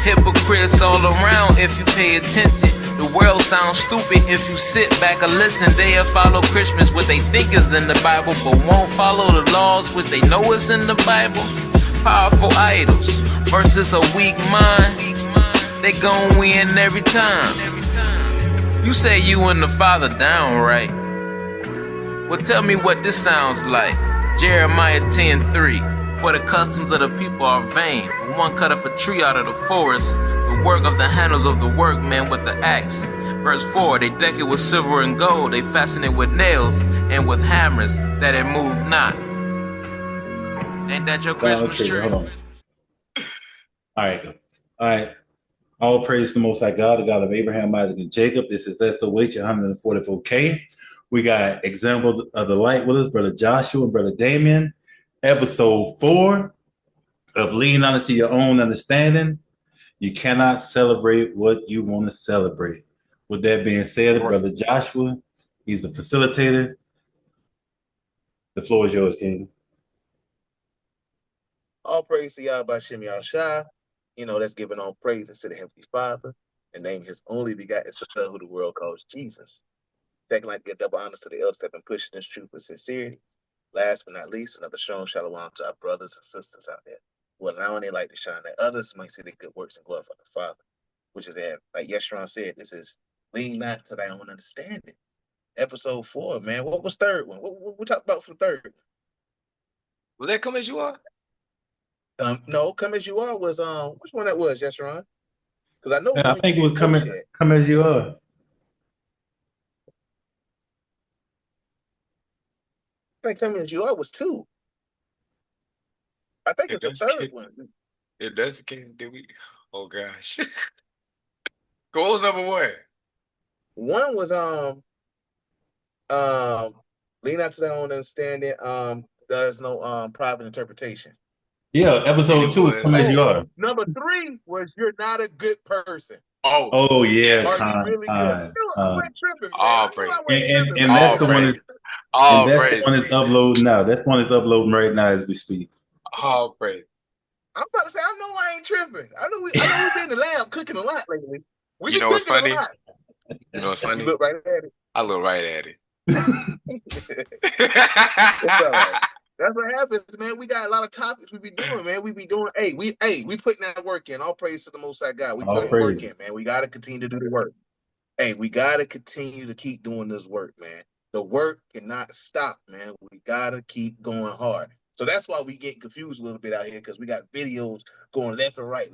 Hypocrites all around if you pay attention. The world sounds stupid if you sit back and listen. They'll follow Christmas, what they think is in the Bible, but won't follow the laws, which they know is in the Bible. Powerful idols versus a weak mind. They gon' win every time. You say you and the Father down, right? Well, tell me what this sounds like. Jeremiah 10:3. For the customs of the people are vain. When one cutteth a tree out of the forest, the work of the handles of the workman with the axe. Verse 4, they deck it with silver and gold, they fasten it with nails and with hammers, that it move not. Ain't that your Christmas tree? Hold on. All right. All praise to the Most High God, the God of Abraham, Isaac, and Jacob. This is SOH 144K. We got examples of the light with us, Brother Joshua and Brother Damien. Episode 4 of Lean Unto Your Own Understanding. You cannot celebrate what you want to celebrate. With that being said, Brother Joshua, he's a facilitator. The floor is yours, King. All praise to Yahweh Shem Yahushua. That's giving all praise to the Heavenly Father and name his only begotten Son, who the world calls Jesus. Second, like to give double honors to the elders that have been pushing this truth with sincerity. Last but not least, another strong shalom to our brothers and sisters out there who are allowing their light to shine, that others might see the good works and glorify the Father, which is that, like Yeshurun said, this is lean not to thy own understanding. Episode 4, man. What was third one? What we talked about for the third? Was that Come As You Are? No, Come As You Are was which one that was, Yeshurun? Because I know I think it was Come As You Are. I think Come As You Are was 2. I think it's the third one. If that's the case, then we. Oh gosh. What was number 1? 1 was lean not to thy own understanding. There's no private interpretation. Yeah, episode 2, Come As You Are. Number 3 was You're Not a Good Person. Oh yeah. Are you really good? I went tripping, man. All praise. And that's the one. All praise. The one is uploading now. That's one is uploading right now as we speak. All praise. I'm about to say, I know I ain't tripping. I know we've been in the lab cooking a lot lately. You know what's funny? You know what's funny? You look right at it. I look right at it. It's all right. That's what happens, man. We got a lot of topics we be doing, man. We be doing, we putting that work in. All praise to the Most High God. We putting work in, man. We got to continue to do the work. Hey, we got to continue to keep doing this work, man. The work cannot stop, man. We got to keep going hard. So that's why we get confused a little bit out here, because we got videos going left and right.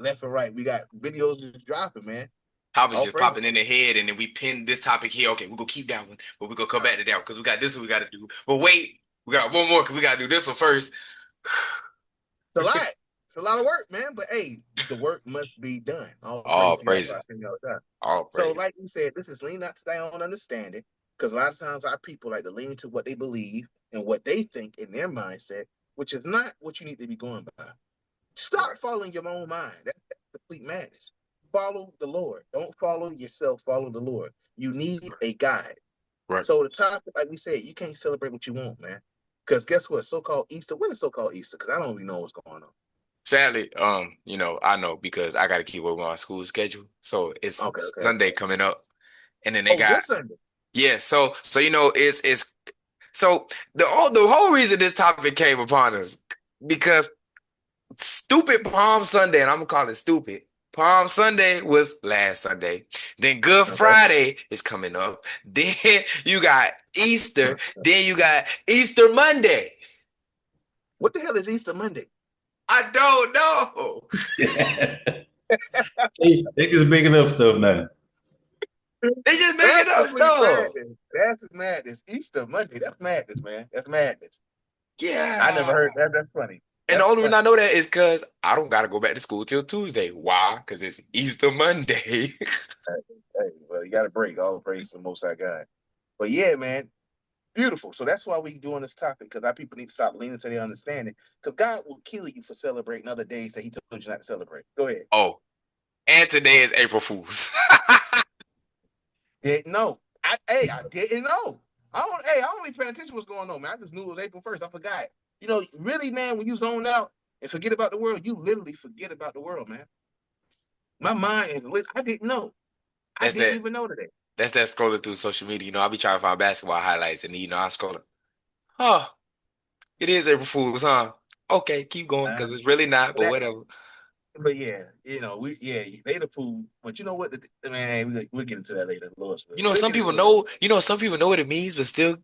We got videos just dropping, man. Topics just popping in the head, and then we pin this topic here. Okay, we're going to keep that one, but we're going to come back to that one because we got this one we got to do. But wait, we got one more because we got to do this one first. It's a lot. It's a lot of work, man. But hey, the work must be done. All praise. So, like we said, this is lean not to thy own understanding, because a lot of times our people like to lean to what they believe and what they think in their mindset, which is not what you need to be going by. Stop following your own mind. That's complete madness. Follow the Lord. Don't follow yourself. Follow the Lord. You need a guide. Right. So the topic, like we said, you can't celebrate what you want, man. Because guess what? So-called Easter. When is so-called Easter? Because I don't even know what's going on. Sadly, I know because I got to keep up with my school schedule. So it's Sunday coming up, and then they got this Sunday. Yeah. So it's so the whole reason this topic came upon us because stupid Palm Sunday, and I'm gonna call it stupid. Palm Sunday was last Sunday. Then Good Friday is coming up. Then you got Easter. Then you got Easter Monday. What the hell is Easter Monday? I don't know. They just making up stuff now. They just making up stuff. That's madness. Easter Monday. That's madness, man. That's madness. Yeah. I never heard that. That's funny. And the only reason I know that is because I don't got to go back to school till Tuesday. Why? Because it's Easter Monday. Hey, well, you got to break. All praise to the Most High God. But yeah, man, beautiful. So that's why we doing this topic, because our people need to stop leaning to their understanding. Because God will kill you for celebrating other days that He told you not to celebrate. Go ahead. Oh, and today is April Fool's. Didn't know. I didn't know. I don't be paying attention to what's going on, man. I just knew it was April 1st. I forgot. You know, really, man, when you zone out and forget about the world, you literally forget about the world, man. My mind is lit. I didn't know. I That's didn't that. even know today. That's that scrolling through social media. You know, I'll be trying to find basketball highlights, and I scroll. Oh, it is April Fool's, huh? Okay, keep going because it's really not. But But that, whatever. but yeah, they the food. But you know what? Man, we'll get into that later. Lord's will. We'll Some get people into it later. know. Some people know what it means, but still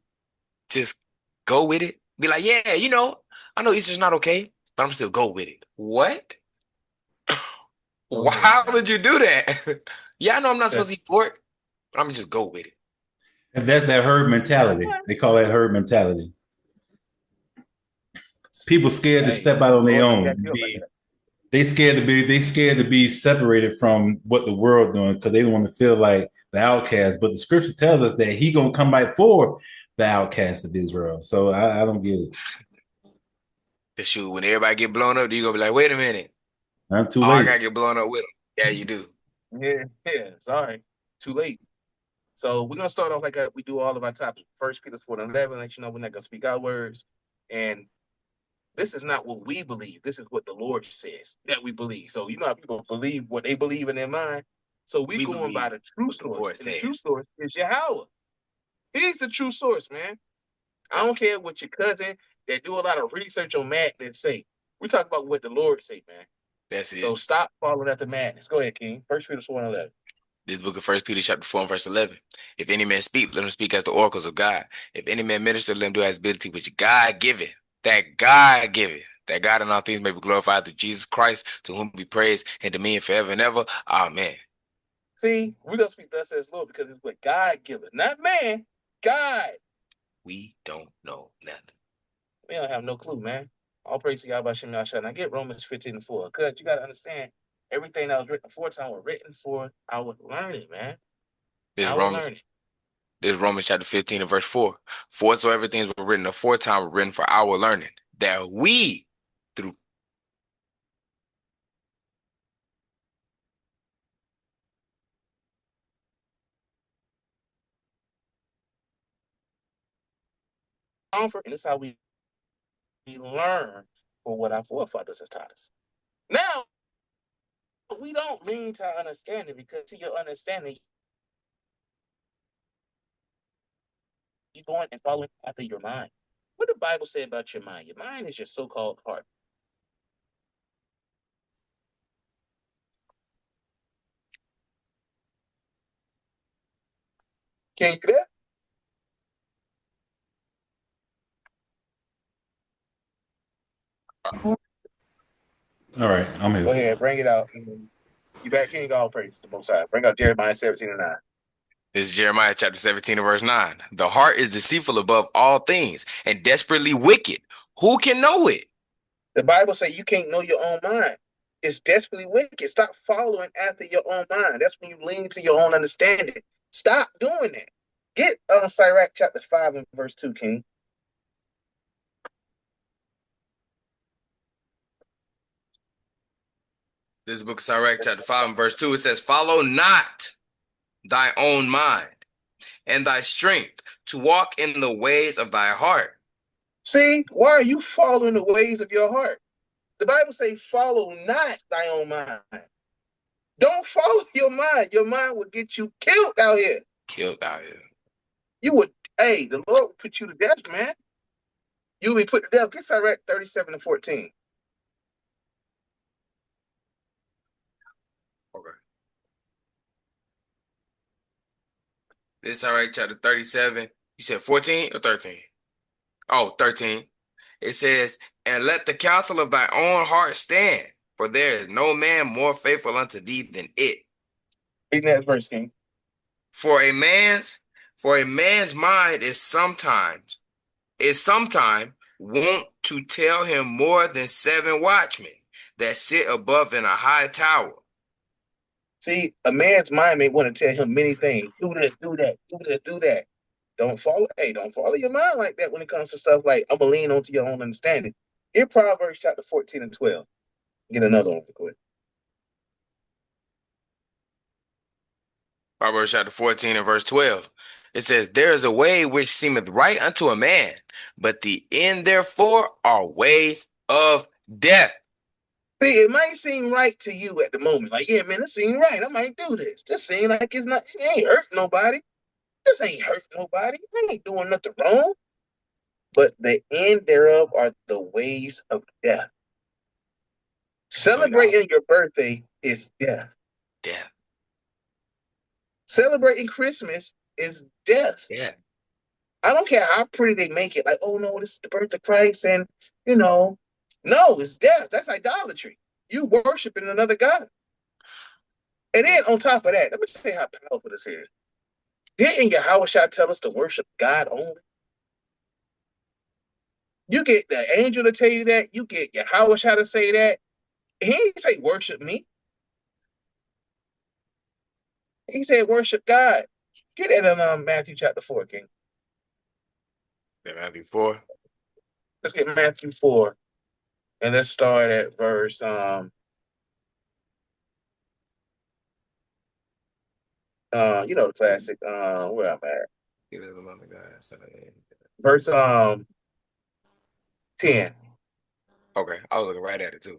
just go with it. Be like, yeah, I know Easter's not okay, but I'm still go with it. What? Go ahead, Why man. would you do that? Yeah, I know I'm not supposed Because to eat pork, but I'm gonna just go with it. And that's that herd mentality. They call that herd mentality. People scared to hey, step out on their Lord don't own jack and you up like be. that. They scared to be separated from what the world doing because they don't want to feel like the outcast. But the scripture tells us that he gonna come back for the outcast of Israel. So I don't get it. The shoot, when everybody get blown up, you gonna be like, wait a minute. Not too Oh, I late. gotta get blown up with them. Yeah, you do. Yeah. Sorry, too late. So we're gonna start off like we do all of our topics. First Peter 4:11. Let you know we're not gonna speak our words, and this is not what we believe. This is what the Lord says that we believe. So you know how people believe what they believe in their mind. So we We going by believe the true what the source, Lord and the true says. source is Yahweh. He's the true source, man. I That's don't care what your cousin that do a lot of research on madness say. We talk about what the Lord say, man. that's So it. stop following after madness. Go ahead, King. First Peter 4:11. This book of First Peter chapter 4 and verse 11. If any man speak, let him speak as the oracles of God. If any man minister, let him do as ability which God giveth. That God giveth. That God in all things may be glorified through Jesus Christ, to whom be praised and dominion forever and ever. Amen. See, we're gonna speak thus says Lord because it's what God giveth, not man. God. We don't know nothing. We don't have no clue, man. All praise to Yahweh Shem Yahshua. Now get Romans 15:4. Because you gotta understand everything that was written aforetime was written for our learning, man. This Our Romans, learning. this Romans chapter 15 and verse 4. For whatsoever things were written aforetime were written for our learning, that we through Comfort, and this is how we learn for what our forefathers have taught us. Now, we don't lean to our understanding because to your understanding, you're going and following after your mind. What the Bible say about your mind? Your mind is your so-called heart. Can you do that? All right, I'm Go here. ahead, bring it out. You back, King. All praise to the Most High. Bring out Jeremiah 17:9. this is Jeremiah chapter 17 and verse 9. The heart is deceitful above all things and desperately wicked. Who can know it? The Bible says you can't know your own mind. It's desperately wicked. Stop following after your own mind. That's when you lean to your own understanding. Stop doing that. Get Sirach chapter 5 and verse 2, King. This book of Sirach chapter 5 and verse 2, it says, follow not thy own mind and thy strength to walk in the ways of thy heart. See, why are you following the ways of your heart? The Bible says, follow not thy own mind. Don't follow your mind. Your mind will get you killed out here. Killed out here. You would, hey, the Lord will put you to death, man. You'll be put to death. Get Sirach 37 and 14. Okay. This Sirach chapter 37. You said 14 or 13? Oh, 13. It says, and let the counsel of thy own heart stand, for there is no man more faithful unto thee than it. Read that verse, King. For a man's mind is sometime wont to tell him more than 7 watchmen that sit above in a high tower. See, a man's mind may want to tell him many things. Do this, do that, do this, do that. Don't follow your mind like that when it comes to stuff like I'm gonna lean onto your own understanding. Here, Proverbs chapter 14 and 12. Get another one real quick. Proverbs chapter 14 and verse 12. It says, there is a way which seemeth right unto a man, but the end therefore are ways of death. See, it might seem right to you at the moment. Like, yeah, man, it seems right. I might do this. This seems like it ain't hurt nobody. This ain't hurt nobody. I ain't doing nothing wrong. But the end thereof are the ways of death. So y'all, Celebrating your birthday is death. death, Celebrating Christmas is death. yeah. I don't care how pretty they make it. Like, oh no, this is the birth of Christ, and no, it's death. That's idolatry. You worshiping another god. And then on top of that, let me say how powerful this is. Didn't Yahweh Shah tell us to worship God only? You get the angel to tell you that. You get Yahweh Shah to say that. He didn't say worship me. He said worship God. Get that in Matthew chapter 4, King. Matthew 4. Let's get Matthew 4. And let's start at verse the classic, where I'm at. Verse 10. Okay, I was looking right at it too.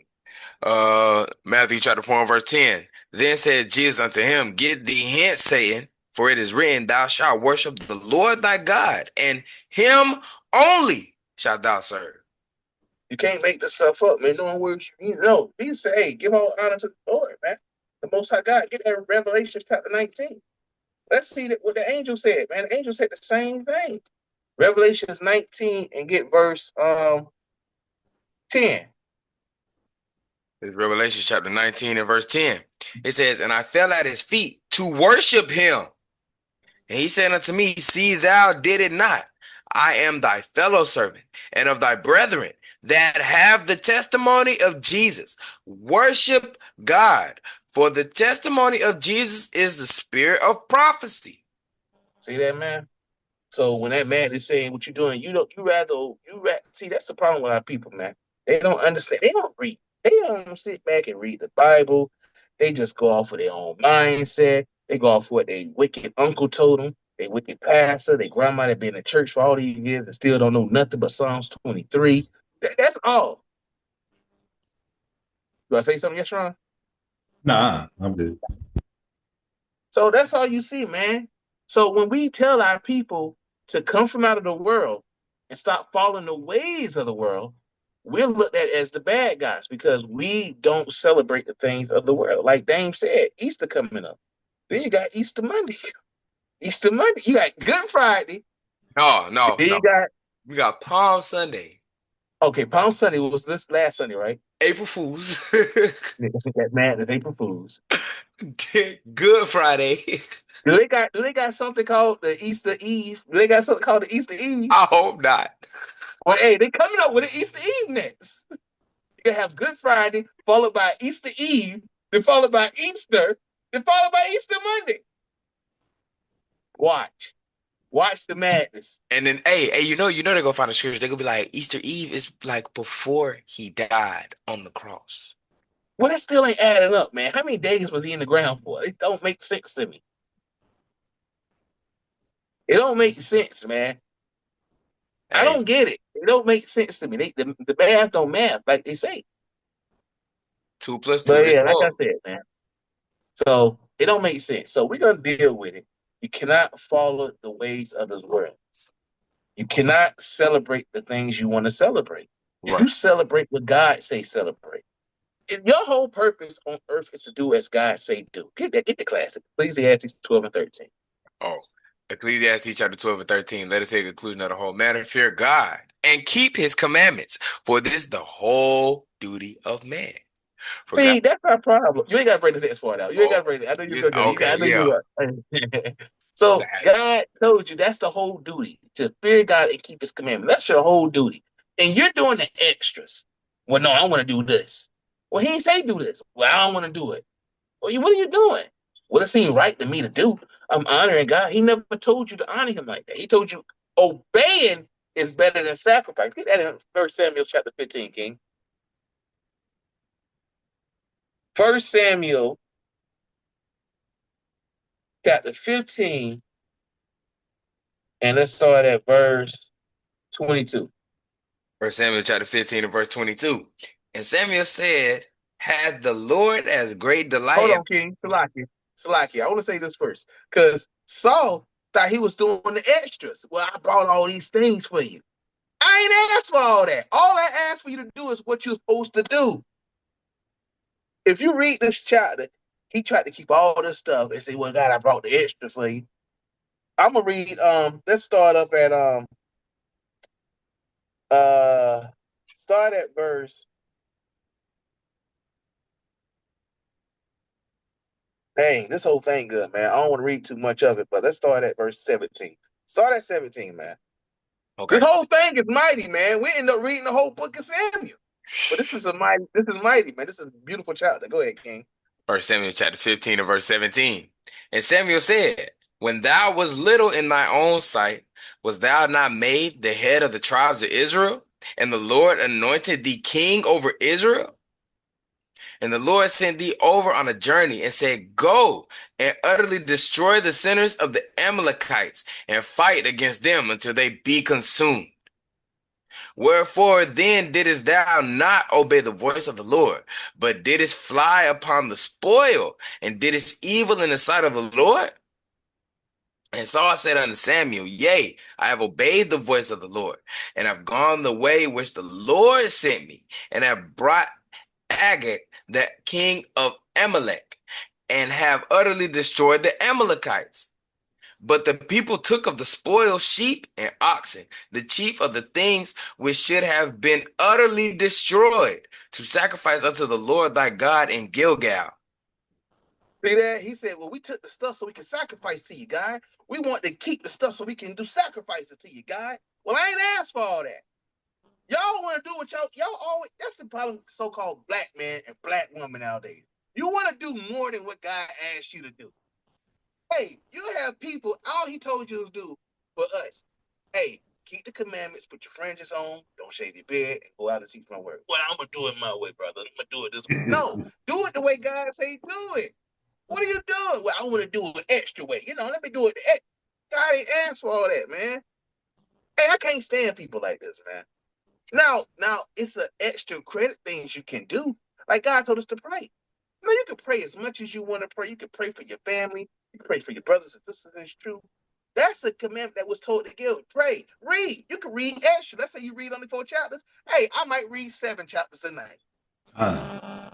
Matthew chapter 4 and verse 10. Then said Jesus unto him, Get thee hence, Satan, for it is written, Thou shalt worship the Lord thy God, and him only shalt thou serve. You can't make this stuff up, man. No one worship. He said, hey, give all honor to the Lord, man. The Most High God. Get that in Revelation chapter 19. Let's see what the angel said, man. The angel said the same thing. Revelations 19 and get verse 10. It's Revelation chapter 19 and verse 10. It says, And I fell at his feet to worship him. And he said unto me, See thou did it not. I am thy fellow servant and of thy brethren that have the testimony of Jesus. Worship God, for the testimony of Jesus is the spirit of prophecy. See that, man? So when that man is saying what you're doing, see, that's the problem with our people, man. They don't understand. They don't read. They don't sit back and read the Bible. They just go off of their own mindset. They go off what their wicked uncle told them, their wicked pastor, their grandma that been in church for all these years and still don't know nothing but Psalms 23. That's all. Do I say something, yes, Ron? Nah, I'm good. So that's all you see, man. So when we tell our people to come from out of the world and stop following the ways of the world, we're looked at as the bad guys because we don't celebrate the things of the world. Like Dame said, Easter coming up. Then you got Easter Monday. Easter Monday. You got Good Friday. No. Then We got Palm Sunday. Okay, Palm Sunday was this last Sunday, right? April Fools. That man is April Fools. Good Friday. Do they got something called the Easter Eve? Do they got something called the Easter Eve? I hope not. Well, hey, they coming up with an Easter Eve next. You have Good Friday, followed by Easter Eve, then followed by Easter, then followed by Easter Monday. Watch the madness. And then, hey, they're gonna find a scripture. They're gonna be like, Easter Eve is like before he died on the cross. Well, that still ain't adding up, man. How many days was he in the ground for? It don't make sense to me. It don't make sense, man. Hey. I don't get it. It don't make sense to me. The math don't math like they say. 2 plus 2 But is yeah, like 4. I said, man. So it don't make sense. So we're gonna deal with it. You cannot follow the ways of this world. You cannot celebrate the things you want to celebrate. Right. You celebrate what God say celebrate. And your whole purpose on earth is to do as God say do. Get the classic. Ecclesiastes 12 and 13. Oh, Ecclesiastes chapter 12 and 13. Let us say the conclusion of the whole matter. Fear God and keep his commandments, for this is the whole duty of man. See, that's our problem. You ain't got to bring the next part out. You ain't got to bring it. I know you're going to do it. I know you are. So God told you that's the whole duty, to fear God and keep his commandments. That's your whole duty. And you're doing the extras. Well, no, I want to do this. Well, he ain't say do this. Well, I don't want to do it. Well, what are you doing? Well, it seemed right to me to do. I'm honoring God. He never told you to honor him like that. He told you obeying is better than sacrifice. Get that in 1 Samuel chapter 15, King. 1 Samuel chapter 15, and let's start at verse 22. 1 Samuel chapter 15 and verse 22. And Samuel said Hath the Lord as great delight Hold in. on, King. Salaki. I want to say this first. Because Saul thought he was doing the extras. Well, I brought all these things for you. I ain't asked for all that. All I asked for you to do is what you're supposed to do. If you read this chapter, he tried to keep all this stuff and say, well, God, I brought the extra for you. I'm gonna read let's start up at start at verse. Dang, this whole thing good, man. I don't want to read too much of it, but let's start at verse 17. Start at 17, man. Okay. This whole thing is mighty, man. We end up reading the whole book of Samuel. But this is mighty, man. This is a beautiful chapter. Go ahead, King. 1 Samuel chapter 15 and verse 17. And Samuel said, when thou was little in thy own sight, was thou not made the head of the tribes of Israel? And the Lord anointed thee king over Israel? And the Lord sent thee over on a journey and said, go and utterly destroy the sinners of the Amalekites and fight against them until they be consumed. Wherefore then didst thou not obey the voice of the Lord, but didst fly upon the spoil, and didst evil in the sight of the Lord? And Saul said unto Samuel, yea, I have obeyed the voice of the Lord, and have gone the way which the Lord sent me, and have brought Agag, the king of Amalek, and have utterly destroyed the Amalekites. But the people took of the spoil sheep and oxen, the chief of the things which should have been utterly destroyed, to sacrifice unto the Lord thy God in Gilgal. See that? He said, well, we took the stuff so we can sacrifice to you, God. We want to keep the stuff so we can do sacrifices to you, God. Well, I ain't asked for all that. Y'all want to do what y'all always, that's the problem with so-called black man and black woman nowadays. You want to do more than what God asked you to do. Hey, you have people, all he told you to do for us. Hey, keep the commandments, put your fringes on, don't shave your beard, and go out and teach my word. Well, I'm going to do it my way, brother. I'm going to do it this way. No, do it the way God say do it. What are you doing? Well, I want to do it extra way. Let me do it. God ain't asked for all that, man. Hey, I can't stand people like this, man. Now, it's an extra credit things you can do. Like God told us to pray. You can pray as much as you want to pray. You can pray for your family. You can pray for your brothers and sisters. It's true. That's a commandment that was told to give. Pray. Read. You can read extra. Let's say you read only 4 chapters. Hey, I might read 7 chapters a night.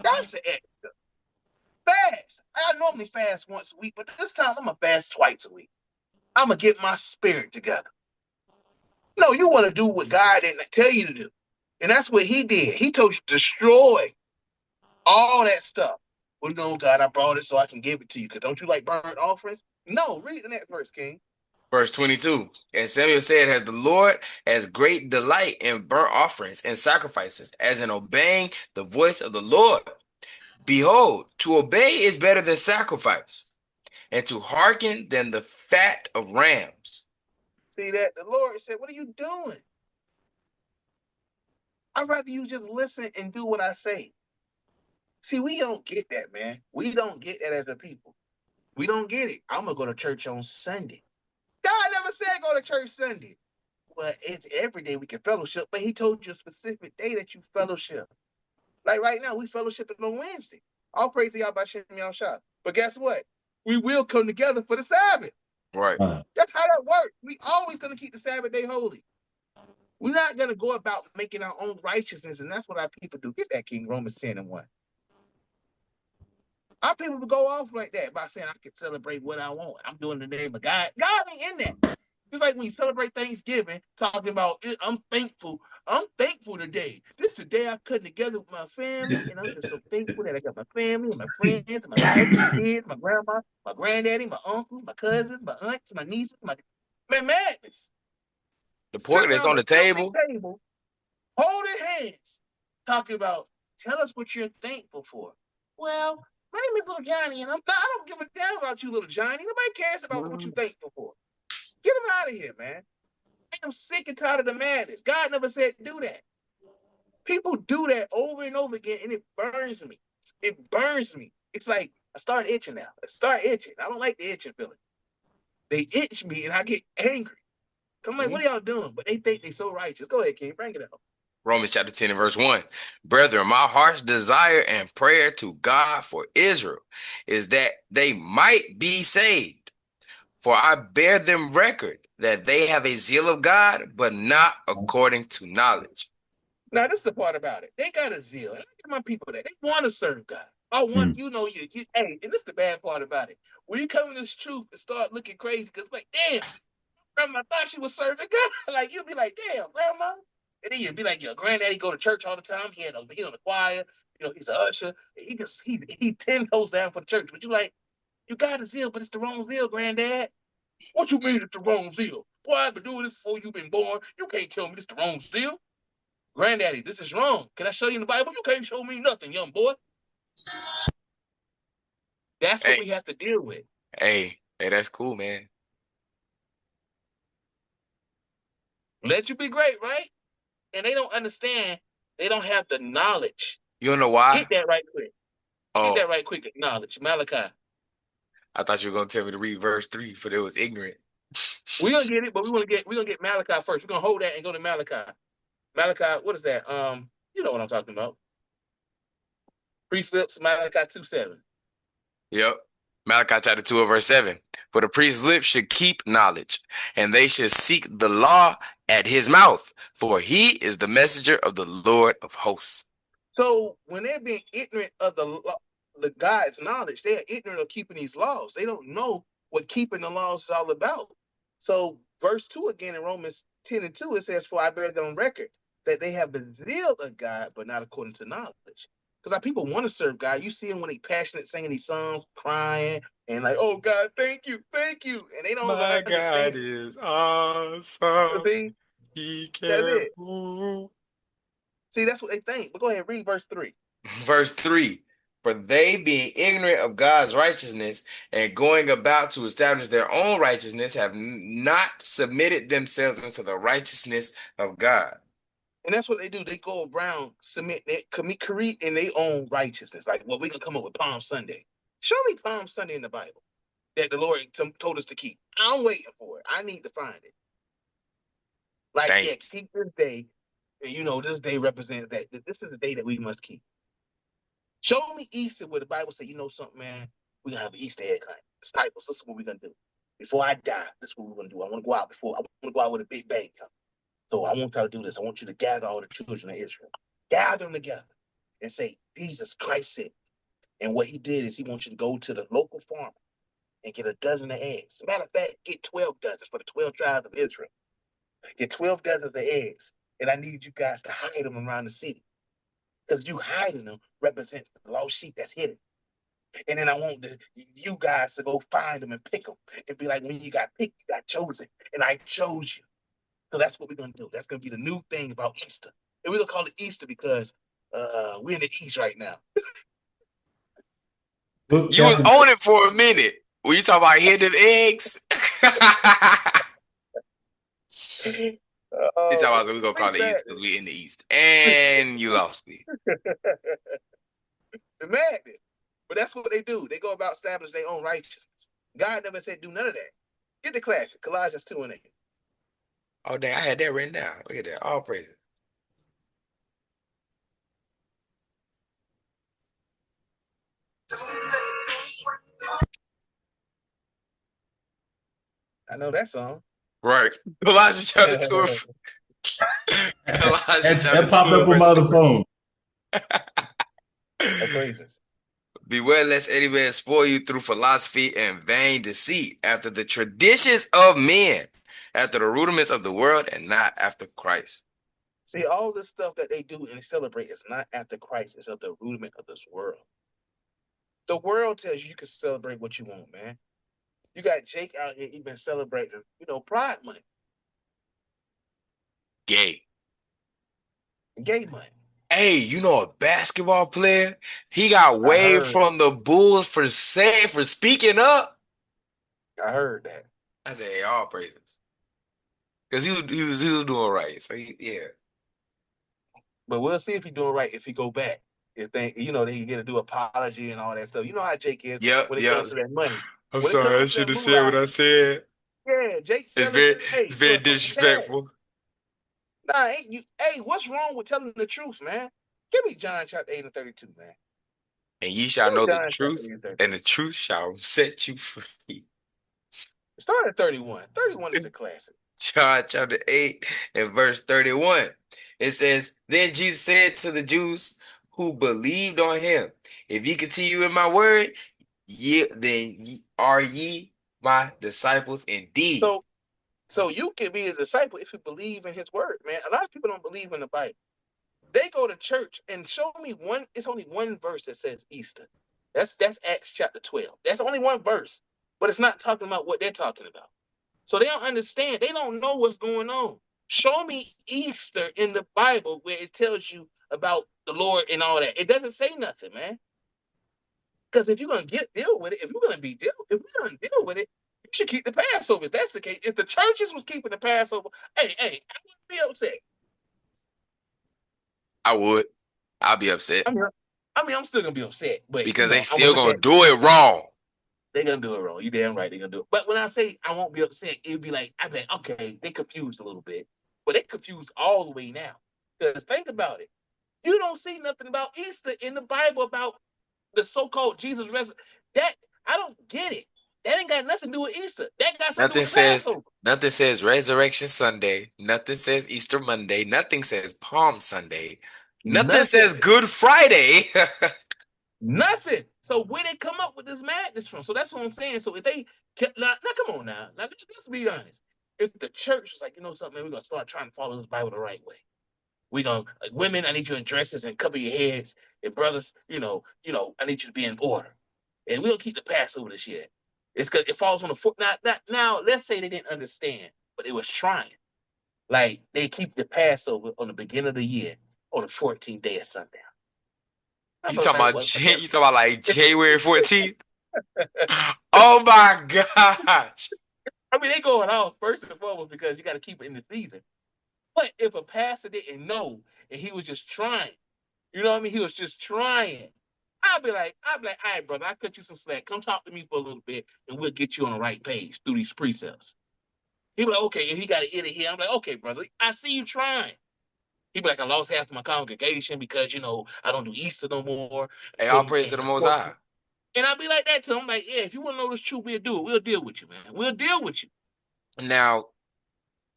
That's an extra. Fast. I normally fast once a week, but this time I'm going to fast twice a week. I'm going to get my spirit together. No, you want to do what God didn't tell you to do. And that's what he did. He told you to destroy all that stuff. Well, no, God, I brought it so I can give it to you. Because don't you like burnt offerings? No, read the next verse, King. Verse 22. And Samuel said, has the Lord as great delight in burnt offerings and sacrifices as in obeying the voice of the Lord? Behold, to obey is better than sacrifice, and to hearken than the fat of rams. See that? The Lord said, what are you doing? I'd rather you just listen and do what I say. See, we don't get that, man. We don't get that as a people. We don't get it. I'm going to go to church on Sunday. God never said go to church Sunday. Well, it's every day we can fellowship, but he told you a specific day that you fellowship. Like right now, we fellowshipping on Wednesday. All praise to y'all by Shem Shah. But guess what? We will come together for the Sabbath. Right. That's how that works. We always going to keep the Sabbath day holy. We're not going to go about making our own righteousness, and that's what our people do. Get that, King, Romans 10 and 1. Our people would go off like that by saying, I can celebrate what I want. I'm doing the name of God. God ain't in that. It's like when you celebrate Thanksgiving, talking about, I'm thankful. I'm thankful today. This is the day I come together with my family, and I'm just so thankful that I got my family and my friends, my wife, my kids, my grandma, my granddaddy, my uncle, my cousins, my aunts, my nieces, man, madness. The pork that's on the table. Holding hands, talking about, tell us what you're thankful for. Well, my name is Little Johnny, and I don't give a damn about you, Little Johnny. Nobody cares about what you're thankful for. Get him out of here, man. I'm sick and tired of the madness. God never said do that. People do that over and over again, and it burns me. It burns me. It's like I start itching now. I start itching. I don't like the itching feeling. They itch me, and I get angry. I'm like, what are y'all doing? But they think they're so righteous. Go ahead, King. Bring it up. Romans chapter 10 and verse 1. Brethren, my heart's desire and prayer to God for Israel is that they might be saved. For I bear them record that they have a zeal of God, but not according to knowledge. Now, this is the part about it. They got a zeal. And I tell my people that they want to serve God. I want hey, and this is the bad part about it. When you come in this truth and start looking crazy, because like, damn, grandma thought she was serving God. Like you'll be like, damn, grandma. And then you'd be like, your granddaddy go to church all the time. He on the choir. He's an usher. He 10 toes down for the church. But you like, you got a zeal, but it's the wrong zeal, granddad. What you mean it's the wrong zeal? Boy, I've been doing this before you've been born. You can't tell me it's the wrong zeal. Granddaddy, this is wrong. Can I show you in the Bible? You can't show me nothing, young boy. That's what we have to deal with. Hey, that's cool, man. Let you be great, right? And they don't understand. They don't have the knowledge. You don't know why? Get that right quick. Oh. Get that right quick. Knowledge. Malachi. I thought you were gonna tell me to read verse 3, for they was ignorant. We're gonna get it, but we're gonna get Malachi first. We're gonna hold that and go to Malachi. Malachi, what is that? You know what I'm talking about. Precepts, Malachi 2:7. Yep. Malachi chapter 2 and verse 7. For the priest's lips should keep knowledge, and they should seek the law at his mouth, for he is the messenger of the Lord of hosts. So when they're being ignorant of the God's knowledge, they are ignorant of keeping these laws. They don't know what keeping the laws is all about. So verse 2 again in Romans 10 and 2, it says, for I bear them on record that they have the zeal of God, but not according to knowledge. Because our people want to serve God. You see them when they passionate singing these songs, crying, and like, oh God, thank you. And they don't My understand. God is awesome. See? He That's can. See, that's what they think. But go ahead, read verse 3. Verse 3. For they, being ignorant of God's righteousness and going about to establish their own righteousness, have not submitted themselves unto the righteousness of God. And that's what they do. They go around create in their own righteousness. Like, well, we can come up with Palm Sunday. Show me Palm Sunday in the Bible that the Lord told us to keep. I'm waiting for it. I need to find it. Like, yeah, keep this day. This day represents that. This is the day that we must keep. Show me Easter where the Bible says, you know something, man? We're going to have an Easter egg hunt. Disciples, this is what we're going to do. Before I die, this is what we're going to do. I want to go out with a big bang. So I want y'all to do this. I want you to gather all the children of Israel. Gather them together and say, Jesus Christ said. And what he did is he wants you to go to the local farmer and get a dozen of eggs. As a matter of fact, get 12 dozens for the 12 tribes of Israel. Get 12 dozens of eggs. And I need you guys to hide them around the city. Because you hiding them represents the lost sheep that's hidden. And then I want you guys to go find them and pick them. And be like, when you got picked, you got chosen. And I chose you. So that's what we're going to do. That's going to be the new thing about Easter. And we're going to call it Easter because we're in the East right now. You was on it for a minute. When you talk about hidden eggs. We're going to call it East because we're in the East. And you lost me. Madness. But that's what they do. They go about establishing their own righteousness. God never said do none of that. Get the classic, Colossians 2 and 8. Oh, dang, I had that written down. Look at that. All praises. I know that song. Right. Colossians chapter 2. Colossians chapter 2. That popped up on my other phone. Praises. Beware lest any man spoil you through philosophy and vain deceit, after the traditions of men, after the rudiments of the world, and not after Christ. See, all this stuff that they do and they celebrate is not after Christ. It's of the rudiment of this world. The world tells you can celebrate what you want, man. You got Jake out here even celebrating, Pride Month. Gay month. Hey, a basketball player? He got waived from the Bulls for speaking up. I heard that. I said, hey, all praises. Because he was doing right. So, yeah. But we'll see if he's doing right if he go back. If they get to do apology and all that stuff. You know how Jake is when it comes to that money. I'm sorry, I should have said what I said. Yeah, Jake it's very disrespectful. Nah, ain't you? Hey, what's wrong with telling the truth, man? Give me John chapter 8 and 32, man. And ye shall Give me know the John chapter truth, 8 and 32. and the truth shall set you free. Start at 31. 31 is a classic. John chapter 8 and verse 31. It says, Then Jesus said to the Jews who believed on him, If ye continue in my word, are ye my disciples indeed. So you can be a disciple if you believe in his word, man. A lot of people don't believe in the Bible. They go to church and show me one. It's only one verse that says Easter. That's Acts chapter 12. That's only one verse, but it's not talking about what they're talking about. So they don't understand. They don't know what's going on. Show me Easter in the Bible where it tells you about the Lord and all that. It doesn't say nothing, man. Because if you're gonna deal with it, if we're gonna deal with it, you should keep the Passover. If that's the case, if the churches was keeping the Passover, hey, I wouldn't be upset. I would. I'll be upset. I'm still gonna be upset, but because they still gonna do it wrong. They're gonna do it wrong. You damn right they're gonna do it. But when I say I won't be upset, it'd be like, I bet, okay, they confused a little bit. But they confused all the way now. Because think about it. You don't see nothing about Easter in the Bible about the so-called Jesus resurrection. That I don't get it. That ain't got nothing to do with Easter. That got something to do with Passover. Nothing says Resurrection Sunday. Nothing says Easter Monday. Nothing says Palm Sunday. Nothing says Good Friday. Nothing. So where they come up with this madness from? So that's what I'm saying. So if they now come on now. Now let's be honest. If the church is like, you know something, man, we're gonna start trying to follow this Bible the right way. We're gonna women, I need you in dresses and cover your heads, and brothers, I need you to be in order. And we'll keep the Passover this year. It's because it falls on the foot. Now, let's say they didn't understand, but it was trying. Like they keep the Passover on the beginning of the year on the 14th day of sundown. You talking about like January 14th? Oh my gosh. I mean, they going off first and foremost because you got to keep it in the season. But if a pastor didn't know and he was just trying, you know what I mean? He was just trying. I'd be like, all right, brother, I'll cut you some slack. Come talk to me for a little bit and we'll get you on the right page through these precepts. He'd be like, okay, and he got an ear to hear. I'm like, okay, brother, I see you trying. He'd be like, I lost half of my congregation because, I don't do Easter no more. Hey, all praise to the Most High. And I'd be like that to him. I'm like, yeah, if you want to know this truth, we'll do it. We'll deal with you, man. We'll deal with you. Now,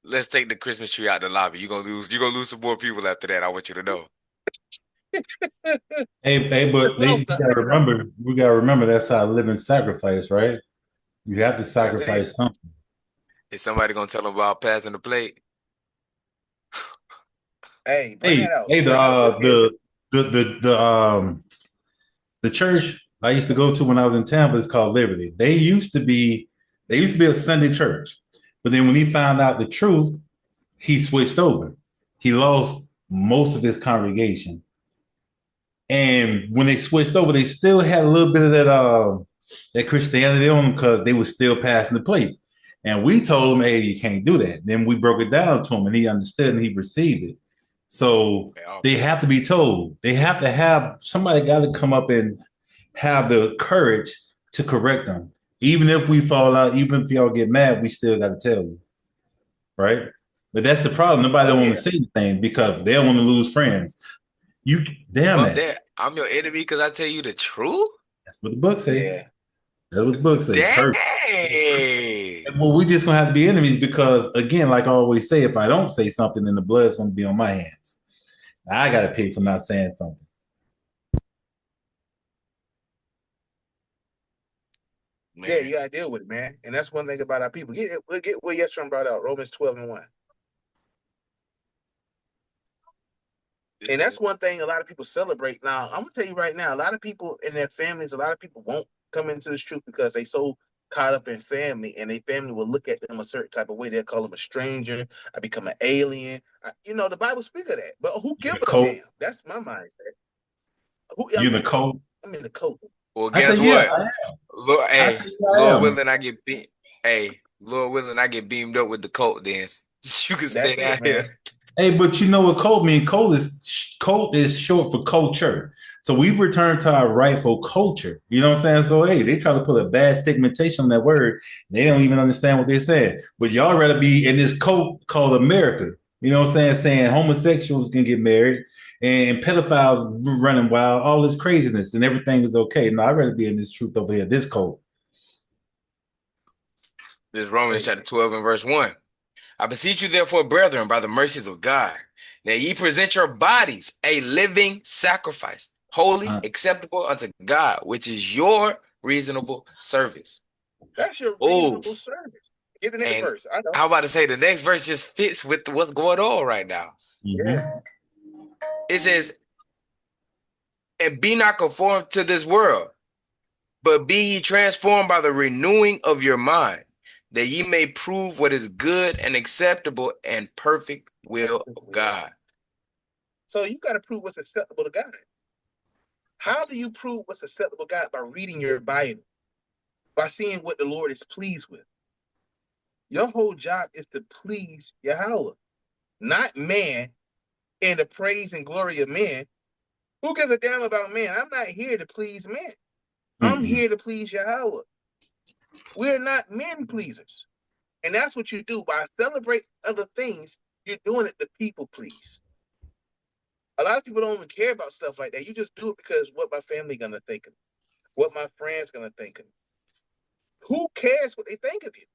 let's take the Christmas tree out the lobby. You're gonna lose some more people after that. I want you to know. Hey, but we gotta remember that's our living sacrifice, right? You have to sacrifice something. Is somebody gonna tell them about passing the plate? The church I used to go to when I was in Tampa is called Liberty. They used to be a Sunday church, but then when he found out the truth, he switched over. He lost most of his congregation, and when they switched over, they still had a little bit of that Christianity on them because they were still passing the plate. And we told him, hey, you can't do that. Then we broke it down to him and he understood and he received it. So they have to be told. They have to have somebody got to come up and have the courage to correct them. Even if we fall out, even if y'all get mad, we still got to tell you. Right? But that's the problem. Nobody don't want to say anything because they don't want to lose friends. I'm your enemy because I tell you the truth? That's what the book says. Yeah. That's what the book says. Dang. Well, we just gonna have to be enemies because, again, like I always say, if I don't say something, then the blood's gonna be on my hands. I gotta pay for not saying something. Man. Yeah, you gotta deal with it, man. And that's one thing about our people. We'll get what Yeshurun brought out, Romans 12:1. And that's one thing a lot of people celebrate. Now, I'm gonna tell you right now, a lot of people in their families, a lot of people won't come into this truth because they so caught up in family, and their family will look at them a certain type of way. They'll call them a stranger. I become an alien. The Bible speaks of that. But who gives a damn? That's my mindset. You in the cult? I'm in the cult. Well, guess what? Lord willing, I get beamed. Hey, Lord willing, I get beamed up with the cult. Then you can stay down here. Hey, but you know what cult means? Cult is short for culture. So we've returned to our rightful culture. You know what I'm saying? So, hey, they try to put a bad stigmatization on that word. They don't even understand what they said. But y'all rather be in this cult called America. You know what I'm saying? Saying homosexuals can get married and pedophiles running wild, all this craziness and everything is okay. No, I'd rather be in this truth over here, this code. This is Romans chapter 12 and verse 1. I beseech you, therefore, brethren, by the mercies of God, that ye present your bodies a living sacrifice, holy, acceptable unto God, which is your reasonable service. That's your Oh, reasonable service. Get the next and verse. I know. I'm about to say the next verse just fits with what's going on right now. Yeah. It says, and be not conformed to this world, but be ye transformed by the renewing of your mind, that ye may prove what is good and acceptable and perfect will of God. So you got to prove what's acceptable to God. How do you prove what's acceptable to God? By reading your Bible, by seeing what the Lord is pleased with. Your whole job is to please Yahweh, not man and the praise and glory of man. Who gives a damn about man? I'm not here to please man. I'm here to please Yahweh. We're not men pleasers. And that's what you do. By celebrating other things, you're doing it to people please. A lot of people don't even care about stuff like that. You just do it because what my family gonna think of me, what my friends gonna think of me. Who cares what they think of you?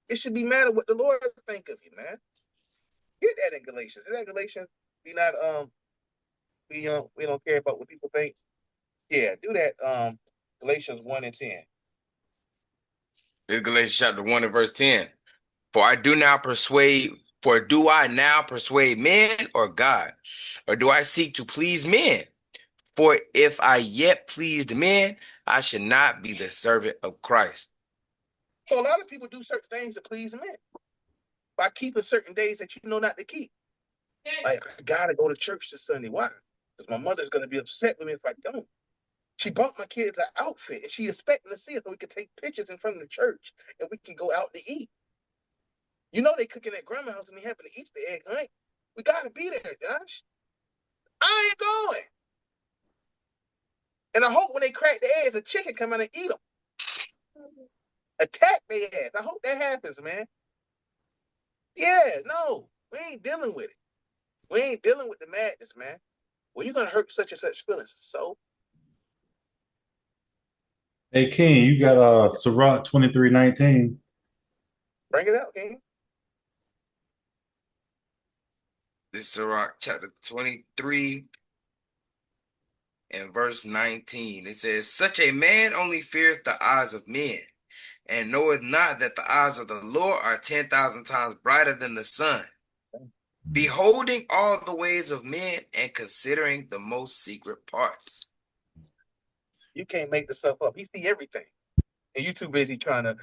It should be matter what the Lord think of you, man. Get that in Galatians. In that Galatians, we don't care about what people think. Yeah, do that. Galatians 1 and 10. This is Galatians chapter 1 and verse 10. For do I now persuade men or God? Or do I seek to please men? For if I yet pleased men, I should not be the servant of Christ. So a lot of people do certain things to please men by keeping certain days that you know not to keep. Like, I gotta go to church this Sunday. Why? Because my mother's gonna be upset with me if I don't. She bought my kids an outfit and she expecting to see it so we can take pictures in front of the church and we can go out to eat. You know they cooking at grandma's house and they having an Easter egg hunt. We gotta be there, Josh. I ain't going. And I hope when they crack the eggs, a chicken come out and eat them. Attack their ass. I hope that happens, man. Yeah, no, we ain't dealing with it. We ain't dealing with the madness, man. Well, you're gonna hurt such and such feelings. So Hey King, you got Sirach 23:19. bring it out, King. This is Sirach chapter 23 and verse 19. It says, such a man only feareth the eyes of men, and knoweth not that the eyes of the Lord are 10,000 times brighter than the sun, beholding all the ways of men and considering the most secret parts. You can't make this stuff up. He see everything. And you too busy trying to,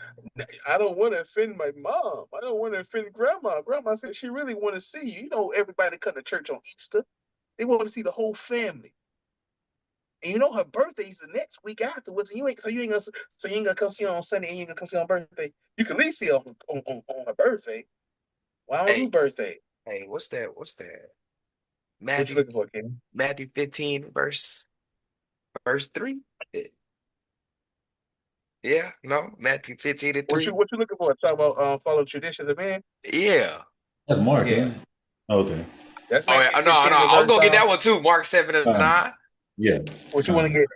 I don't want to offend my mom. I don't want to offend grandma. Grandma said she really want to see you. You know, everybody come to church on Easter. They want to see the whole family. And you know her birthday's the next week afterwards. And you ain't gonna come see her on Sunday and you ain't gonna come see her on birthday. You can at least see her on her birthday. Why don't do birthday? Hey, what's that? What you looking for, King? Matthew 15, verse 3. Yeah, no, Matthew 15 and 3. What you looking for? Talk about follow traditions of man? Yeah. That's Mark, Yeah. isn't it? Okay. That's Oh, yeah. Matthew No, 15 I was gonna get that one too. Mark 7 and 9. Yeah. What you want to get?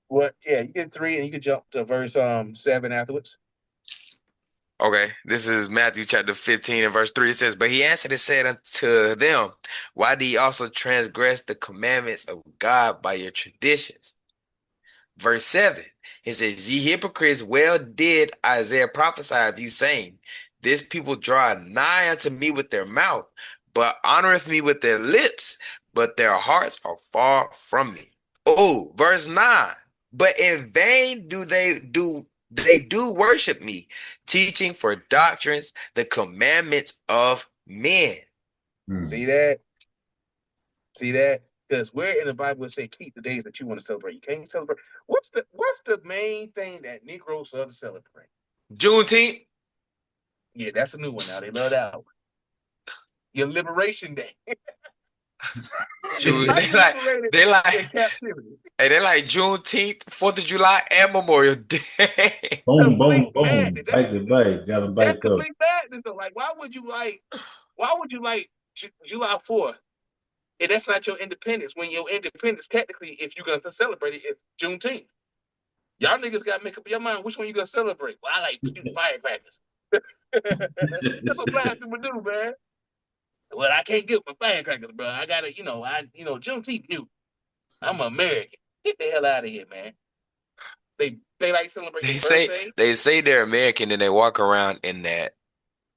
What? Yeah, you get 3 and you can jump to verse 7 afterwards. Okay, this is Matthew chapter 15 and verse 3. It says, but he answered and said unto them, why do ye also transgress the commandments of God by your traditions? Verse 7, it says, ye hypocrites, well did Isaiah prophesy of you, saying, this people draw nigh unto me with their mouth, but honoreth me with their lips, but their hearts are far from me. Oh, verse 9, but in vain they do worship me, teaching for doctrines the commandments of men. See that? Because where in the Bible it say keep the days that you want to celebrate. You can't celebrate. What's the main thing that Negroes love to celebrate? Juneteenth. Yeah, that's a new one now. They love that one. Your Liberation Day. They like captivity. Hey, they like Juneteenth, 4th of July, and Memorial Day. Boom, boom, boom. Bite the bite. Got them biked up. Complete madness though. Like, why would you like July 4th, and that's not your independence. When your independence, technically, if you're gonna celebrate it, it's Juneteenth. Y'all niggas gotta make up your mind which one you gonna celebrate. Well, I like shooting firecrackers. That's what black people do, man. Well, I can't get my firecrackers, bro. I gotta, Juneteenth new. I'm American. Get the hell out of here, man. They like celebrate They their say birthday. they say they're American and they walk around in that.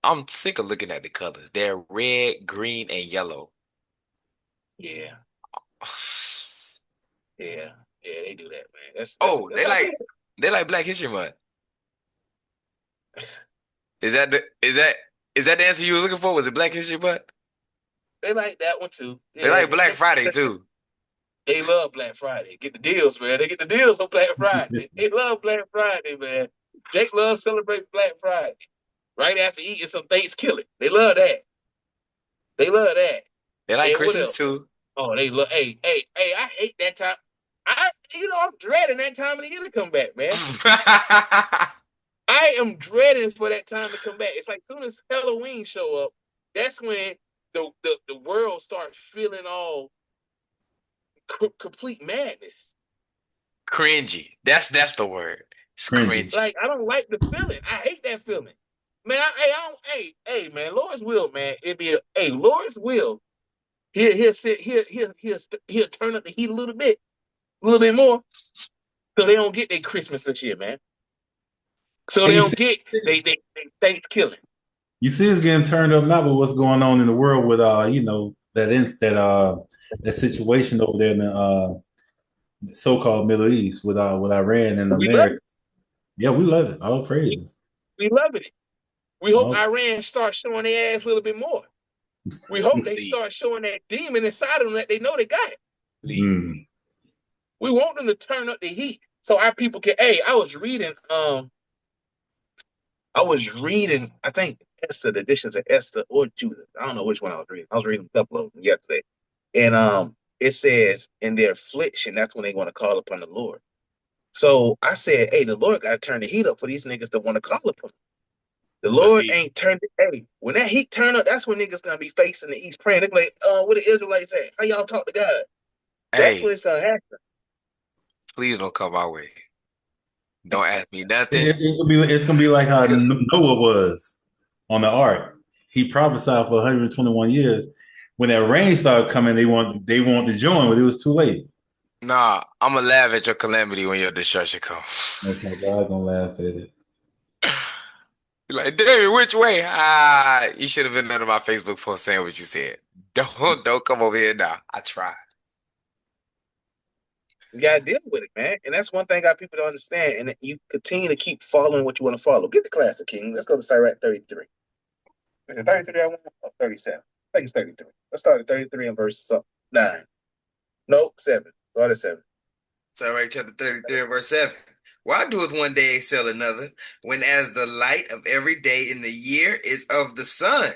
I'm sick of looking at the colors. They're red, green, and yellow. Yeah, yeah, they do that, man. That's Oh, that's not good. they like Black History Month. Is that the answer you was looking for? Was it Black History Month? They like that one too. They Yeah, like Black Friday too. they love Black Friday. Get the deals, man. They get the deals on Black Friday. They love Black Friday, man. Jake loves celebrating Black Friday. Right after eating some Thanksgiving. They love that. They love that. They like And what Christmas else? too. Oh, they love. Hey, I hate that time. I'm dreading that time of the year to come back, man. I am dreading for that time to come back. It's like soon as Halloween show up, that's when the world starts feeling all complete madness. Cringy. That's the word. It's Cringy. cringy. Like I don't like the feeling. I hate that feeling. Man, hey, man, Lord's will, man. Lord's will. He'll turn up the heat a little bit more, so they don't get their Christmas this year, man. So Hey, they don't get they Thanksgiving. You see, it's getting turned up now with what's going on in the world with that situation over there in the so-called Middle East with Iran and We love America. Yeah, we love it. All praises. We loving it. We hope All- Iran starts showing their ass a little bit more. We hope they start showing that demon inside of them that they know they got it. Mm. We want them to turn up the heat so our people can. Hey, I was reading. I think Esther, the editions of Esther or Judith. I don't know which one I was reading. I was reading a couple of them yesterday, and it says in their affliction, that's when they want to call upon the Lord. So I said, hey, the Lord got to turn the heat up for these niggas that want to call upon him. The Lord ain't turned it. Hey, when that heat turn up, that's when niggas gonna be facing the east praying. They're like, what the Israelites say? How y'all talk to God? That's when Hey, it's gonna happen. please don't come my way. Don't ask me nothing. It's gonna be like how Noah was on the ark. He prophesied for 121 years. When that rain started coming, they want to join, but it was too late. Nah, I'm gonna laugh at your calamity when your destruction comes. Okay, God gonna laugh at it. You're like, David, which way? You should have been under my Facebook post saying what you said. Don't come over here now. I tried. You gotta deal with it, man. And that's one thing I people don't understand. And you continue to keep following what you want to follow. Get the classic, King. Let's go to Sirach 33. Is it 33 I want? Oh, 37. I think it's 33. Let's start at 33 and verse 9. Nope, 7. Start at 7. Sirach chapter 33 and verse 7. Why doeth one day excel another, when as the light of every day in the year is of the sun?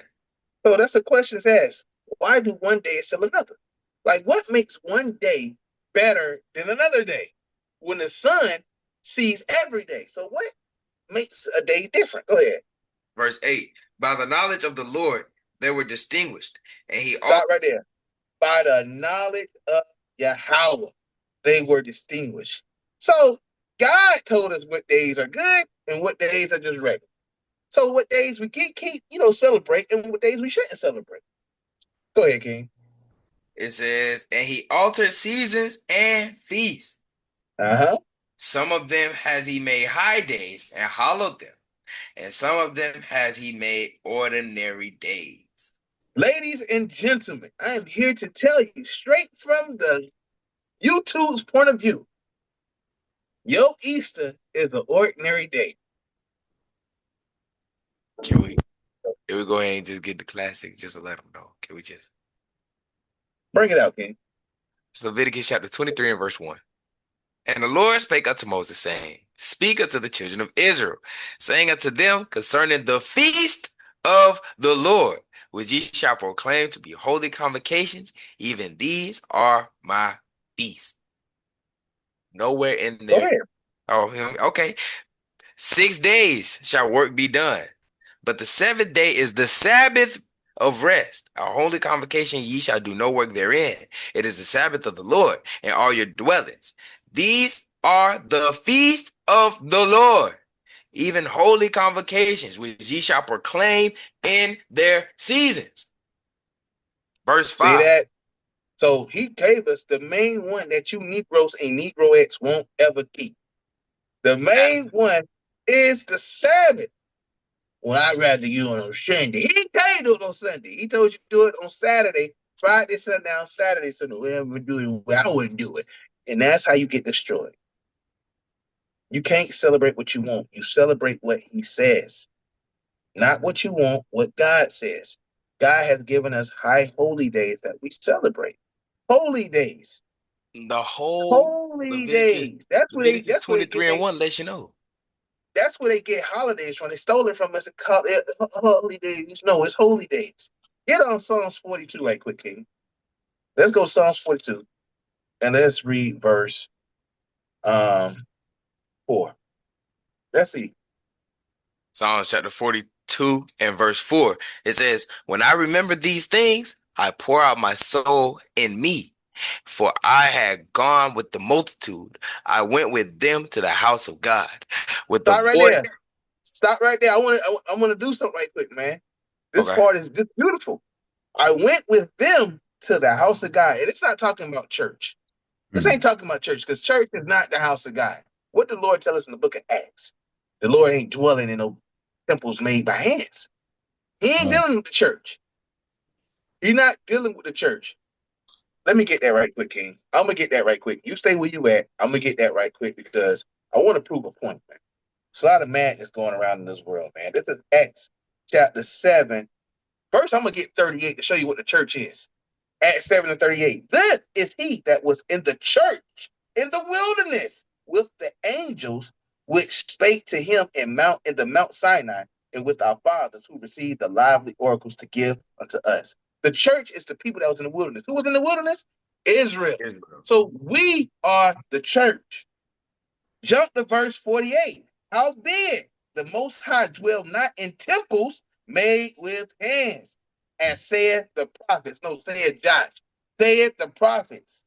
So that's the question is asked. Why do one day excel another? Like, what makes one day better than another day when the sun sees every day? So what makes a day different? Go ahead. Verse 8. By the knowledge of the Lord they were distinguished, and he Stop right there. By the knowledge of Yahweh they were distinguished. So God told us what days are good and what days are just regular. So what days we keep celebrate and what days we shouldn't celebrate. Go ahead, King. It says, and he altered seasons and feasts. Some of them hath he made high days and hallowed them, and some of them hath he made ordinary days. Ladies and gentlemen, I am here to tell you straight from the YouTube's point of view, your Easter is an ordinary day. Can we go ahead and just get the classic just to let them know? Can we just bring it out, King? It's Leviticus chapter 23 and verse 1. And the Lord spake unto Moses, saying, Speak unto the children of Israel, saying unto them concerning the feast of the Lord, which ye shall proclaim to be holy convocations, even these are my feasts. Nowhere in there. Go ahead. Oh, okay. 6 days shall work be done, but the seventh day is the Sabbath of rest. A holy convocation, ye shall do no work therein. It is the Sabbath of the Lord in all your dwellings. These are the feast of the Lord, even holy convocations, which ye shall proclaim in their seasons. Verse See 5. that? So he gave us the main one that you Negroes and Negroettes won't ever keep. The main one is the Sabbath. Well, I'd rather you on Sunday. He didn't tell you to do it on Sunday. He told you to do it on Saturday, Friday, sundown, Saturday, so whoever do it, well, I wouldn't do it. And that's how you get destroyed. You can't celebrate what you want. You celebrate what he says, not what you want, what God says. God has given us high holy days that we celebrate. Holy days. The whole Holy Leviticus, days. That's where they Leviticus that's where they get 23 and 1 lets you know. that's where they get holidays from. They stole it from us and called it holy days. No, it's holy days. Get on Psalms 42 right quick, King. Let's go Psalms 42 and let's read verse 4. Let's see. Psalms chapter 42 and verse 4. It says, when I remember these things, I pour out my soul in me. For I had gone with the multitude. I went with them to the house of God. With the Stop right voice. there. Stop right there. I want to do something right quick, man. This Okay. part is just beautiful. I went with them to the house of God. And it's not talking about church. This ain't talking about church, because church is not the house of God. What did the Lord tell us in the book of Acts? The Lord ain't dwelling in no temples made by hands. He ain't dealing with the church. He's not dealing with the church. Let me get that right quick, King. I'm gonna get that right quick. You stay where you at. I'm gonna get that right quick because I want to prove a point, man. There's a lot of madness going around in this world, man. This is Acts chapter 7. First, I'm gonna get 38 to show you what the church is. Acts 7 and 38. This is he that was in the church in the wilderness with the angels which spake to him in the Mount Sinai, and with our fathers who received the lively oracles to give unto us. The church is the people that was in the wilderness. Who was in the wilderness? Israel. So we are the church. Jump to verse 48. Howbeit the Most High dwell not in temples made with hands, as saith the prophets. No, saith Josh. Saith the prophets.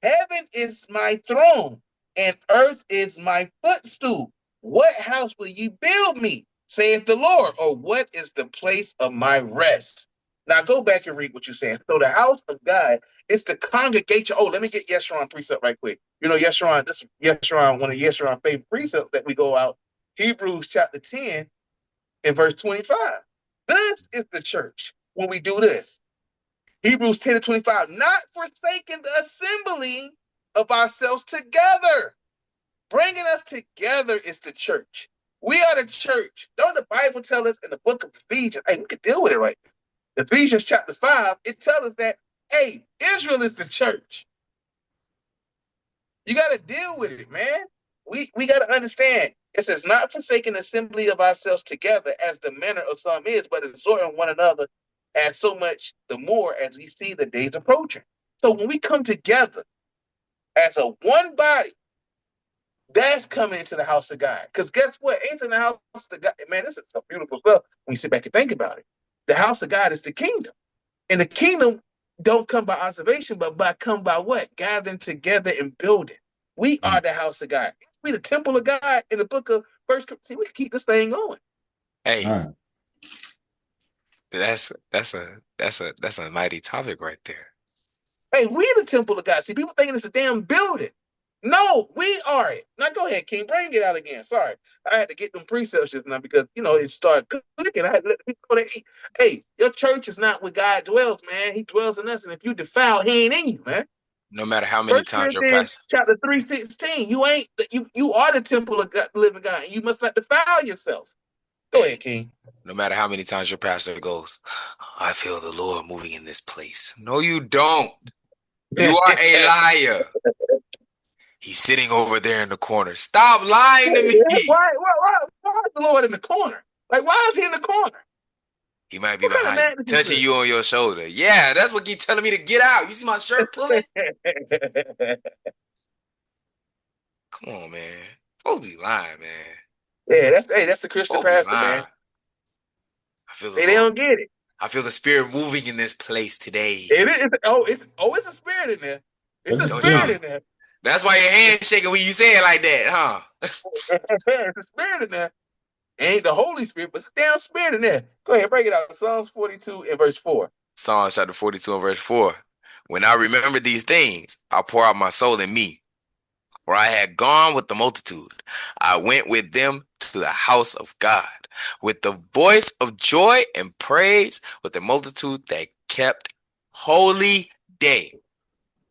Heaven is my throne, and earth is my footstool. What house will you build me, saith the Lord? Or what is the place of my rest? Now go back and read what you're saying. So the house of God is the congregation. Oh, let me get Yeshurun precept right quick. You know, Yeshurun, this is Yeshurun, one of Yeshurun's favorite precepts that we go out. Hebrews chapter 10 and verse 25. This is the church when we do this. Hebrews 10 and 25, not forsaking the assembling of ourselves together. Bringing us together is the church. We are the church. Don't the Bible tell us in the book of Ephesians? Hey, we could deal with it right now. Ephesians chapter 5, it tells us that, hey, Israel is the church. You got to deal with it, man. We got to understand. It says, not forsaking assembly of ourselves together as the manner of some is, but exhorting one another as so much the more as we see the days approaching. So when we come together as a one body, that's coming into the house of God. Because guess what? Ain't in the house of God. Man, this is some beautiful stuff when you sit back and think about it. The house of God is the kingdom. And the kingdom don't come by observation, but come by what? Gathering together and building. We are the house of God. We the temple of God in the book of First Corinthians. See, we can keep this thing going. Hey, that's a mighty topic right there. Hey, we the temple of God. See, people thinking it's a damn building. No, we are it. Now go ahead, King. Bring it out again. Sorry. I had to get them precepts just now because, you know, it started clicking. I had to let people know that, hey, your church is not where God dwells, man. He dwells in us. And if you defile, he ain't in you, man. No matter how many times your pastor. Chapter 3:16. You are the temple of God, living God. And you must not defile yourself. Go ahead, King. No matter how many times your pastor goes, I feel the Lord moving in this place. No, you don't. You are a liar. He's sitting over there in the corner. Stop lying to me. Why is the Lord in the corner? Like, why is he in the corner? He might be behind you, touching you on your shoulder. Yeah, that's what keep telling me to get out. You see my shirt pulling? Come on, man. Supposed to be lying, man. Yeah, that's the Christian pastor, man. I feel they don't get it. I feel the spirit moving in this place today. It's a spirit in there. It's a That's a spirit spirit. in there. That's why your hand's shaking when you say it like that, huh? It's a spirit in there. Ain't the Holy Spirit, but it's a damn spirit in there. Go ahead, break it out. Psalms 42 and verse 4. Psalms chapter 42 and verse 4. When I remember these things, I pour out my soul in me. For I had gone with the multitude. I went with them to the house of God, with the voice of joy and praise, with the multitude that kept holy day.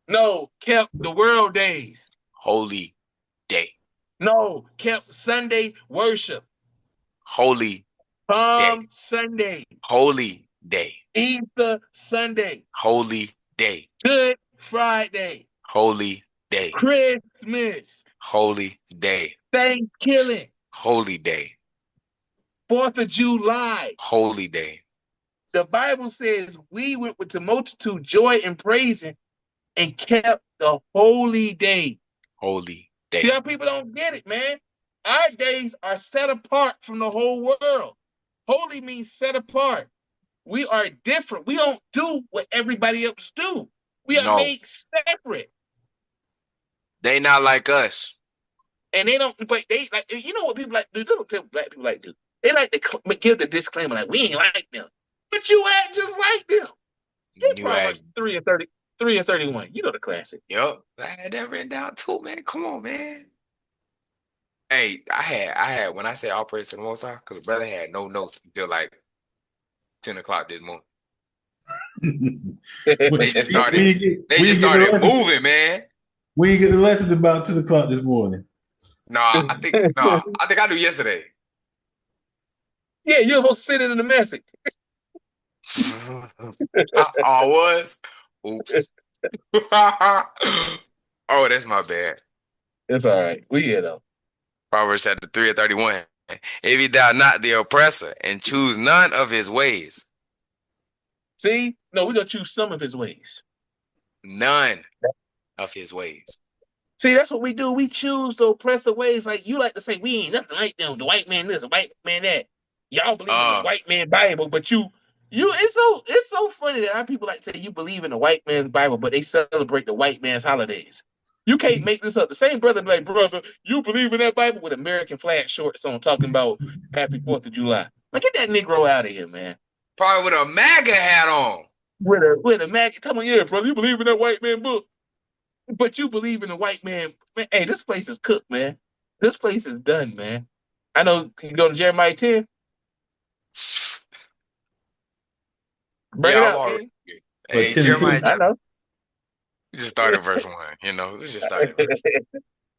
No, kept the world days. Holy day. No, kept Sunday worship. Holy Palm Sunday. Holy day. Easter Sunday. Holy day. Good Friday. Holy day. Christmas. Holy day. Thanksgiving. Holy day. 4th of July. Holy day. The Bible says we went with the multitude, joy and praising, and kept the holy day. Holy day. See how people don't get it, man? Our days are set apart from the whole world. Holy means set apart. We are different. We don't do what everybody else do. We are No. made separate. They not like us. And they don't, but they like, you know what people like to do? This is what black people like to do. They like to give the disclaimer like, we ain't like them. But you act just like them. Get Proverbs 3 and 30, 3 and 31. You know the classic. Yep. I had that written down too, man. Come on, man. Hey, I had when I say all praise to the Most High, because brother had no notes until like 10 o'clock this morning. They just started moving, man. We didn't get the lesson about 10 o'clock this morning. I think I do yesterday. Yeah, you're supposed to sit in the message. I was. Oops. Oh, that's my bad. It's all right. We here though. Proverbs chapter 3 and 31. If he thou not the oppressor and choose none of his ways. See? No, we're going to choose some of his ways. None of his ways. See, that's what we do. We choose the oppressor ways. Like you like to say, we ain't nothing like them. The white man this, the white man that. Y'all believe in the white man Bible, but it's so funny that our people like to say you believe in the white man's Bible, but they celebrate the white man's holidays. You can't make this up. The same brother be like, brother, you believe in that Bible with American flag shorts on talking about Happy 4th of July. Like, get that Negro out of here, man. Probably with a MAGA hat on. With a MAGA. Tell me, yeah, brother, you believe in that white man book. But you believe in the white man. Man, hey, this place is cooked, man. This place is done, man. I know. Can you go to Jeremiah 10? Bring it up, Hey, Jeremiah. I know. We just started verse 1, We just started verse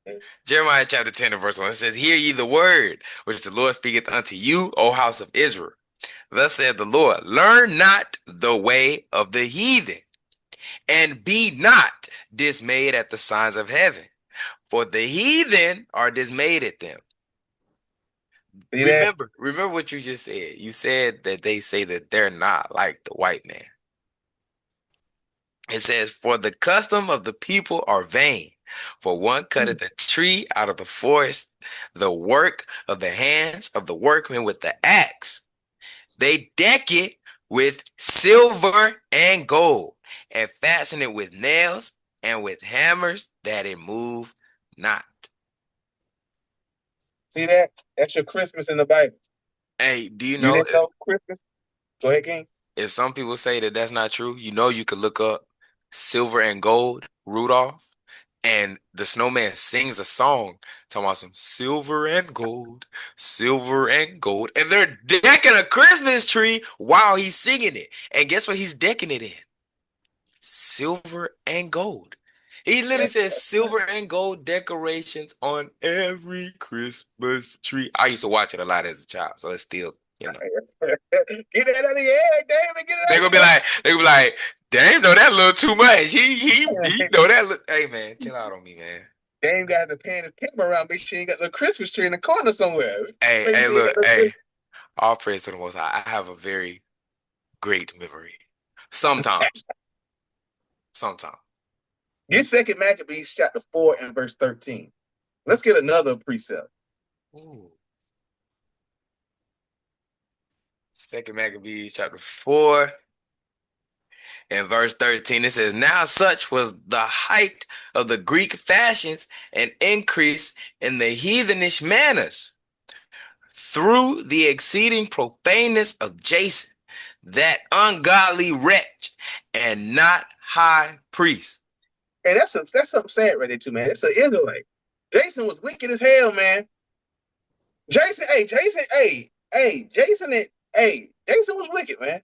1. Jeremiah chapter 10 and verse 1. It says, hear ye the word which the Lord speaketh unto you, O house of Israel. Thus saith the Lord, learn not the way of the heathen, and be not dismayed at the signs of heaven, for the heathen are dismayed at them. Remember what you just said. You said that they say that they're not like the white man. It says, for the custom of the people are vain. For one cutteth a tree out of the forest, the work of the hands of the workmen with the axe. They deck it with silver and gold, and fasten it with nails and with hammers, that it move not. See that? That's your Christmas in the Bible. Hey, do you know? know, You didn't know Christmas? Go ahead, King. If some people say that that's not true, you could look up Silver and Gold, Rudolph, and the snowman sings a song talking about some silver and gold, and they're decking a Christmas tree while he's singing it. And guess what he's decking it in? Silver and gold. He literally says silver and gold decorations on every Christmas tree. I used to watch it a lot as a child, so it's still, Get that out of your head, David. Get it out. They gonna be like, damn, no, that a little too much. He know that. Hey man, chill out on me, man. Dame got to pan his camera around, make sure you got the Christmas tree in the corner somewhere. Hey, look, all praise to the Most High. I have a very great memory. Sometimes. Get 2 Maccabees chapter 4 and verse 13. Let's get another precept. Ooh. Second Maccabees chapter 4 and verse 13. It says, now such was the height of the Greek fashions and increase in the heathenish manners through the exceeding profaneness of Jason, that ungodly wretch and not high priest. And that's something sad right there too, man. It's an Israelite. Jason was wicked as hell, man. Jason was wicked, man.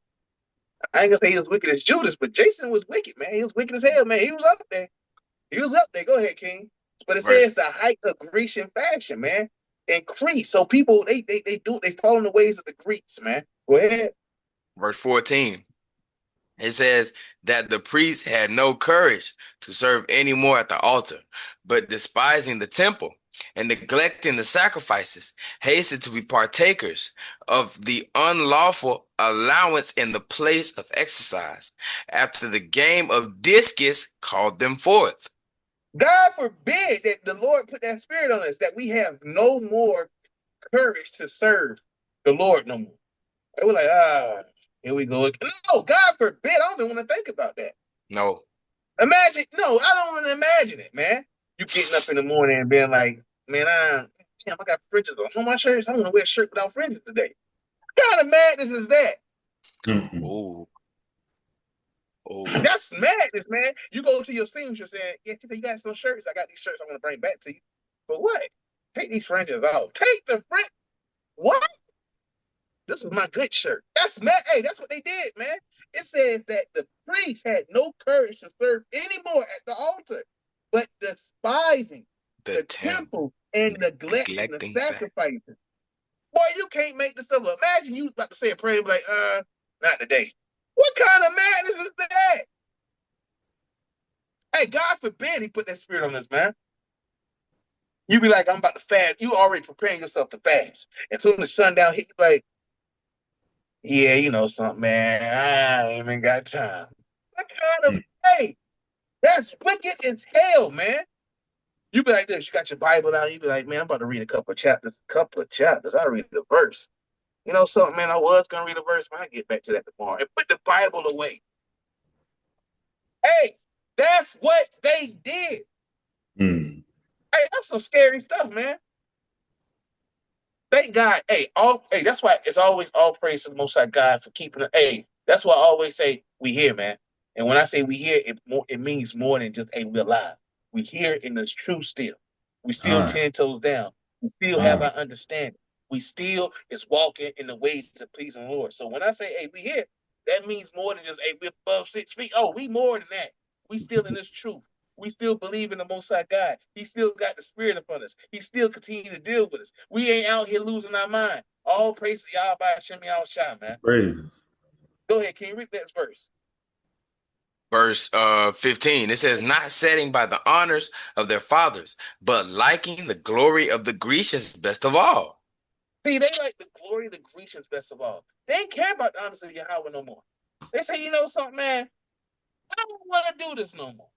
I ain't gonna say he was wicked as Judas, but Jason was wicked, man. He was wicked as hell, man. He was up there. Go ahead, King. But it says the height of Grecian fashion, man. Increase. So people they fall in the ways of the Greeks, man. Go ahead. Verse 14. It says that the priests had no courage to serve any more at the altar, but despising the temple and neglecting the sacrifices, hastened to be partakers of the unlawful allowance in the place of exercise, after the game of discus called them forth. God forbid that the Lord put that spirit on us, that we have no more courage to serve the Lord no more. And we're like, here we go. No, God forbid. I don't even want to think about that. No. I don't want to imagine it, man. You getting up in the morning and being like, man, I got fringes on my shirts. I want to wear a shirt without fringes today. What kind of madness is that? Oh. That's madness, man. You go to your seamstress and you got some shirts. I got these shirts I'm going to bring back to you. But what? Take these fringes off. Take the fringe. What? This is my good shirt. That's mad. Hey, that's what they did, man. It says that the priest had no courage to serve anymore at the altar, but despising the temple and neglecting the sacrifices. Boy, you can't make this stuff up. Imagine you about to say a prayer and be like, not today. What kind of madness is that? Hey, God forbid he put that spirit on us, man. You be like, I'm about to fast. You already preparing yourself to fast. And soon as sundown hit, you like, yeah, you know something, man. I ain't even got time. What kind of hey? That's wicked as hell, man. You be like this. You got your Bible out. You be like, man, I'm about to read a couple of chapters. I read the verse. You know something, man? I was gonna read a verse, man. I get back to that tomorrow. And put the Bible away. Hey, that's what they did. Hey, that's some scary stuff, man. Thank God. Hey, that's why it's always all praise to the Most High God for keeping it. Hey, that's why I always say we here, man. And when I say we here, it means more than just, hey, we're alive. We here in the truth still. We still 10 toes down. We still have our understanding. We still is walking in the ways to please the Lord. So when I say, hey, we here, that means more than just, hey, we're above 6 feet. Oh, we more than that. We still in this truth. We still believe in the Most High God. He still got the spirit upon us. He still continue to deal with us. We ain't out here losing our mind. All praise to y'all by Hashem Yahushua, man. Praises. Go ahead, can you read that verse? Verse 15, it says, not setting by the honors of their fathers, but liking the glory of the Grecians best of all. See, they like the glory of the Grecians best of all. They ain't care about the honors of Yahweh no more. They say, you know something, man? I don't want to do this no more.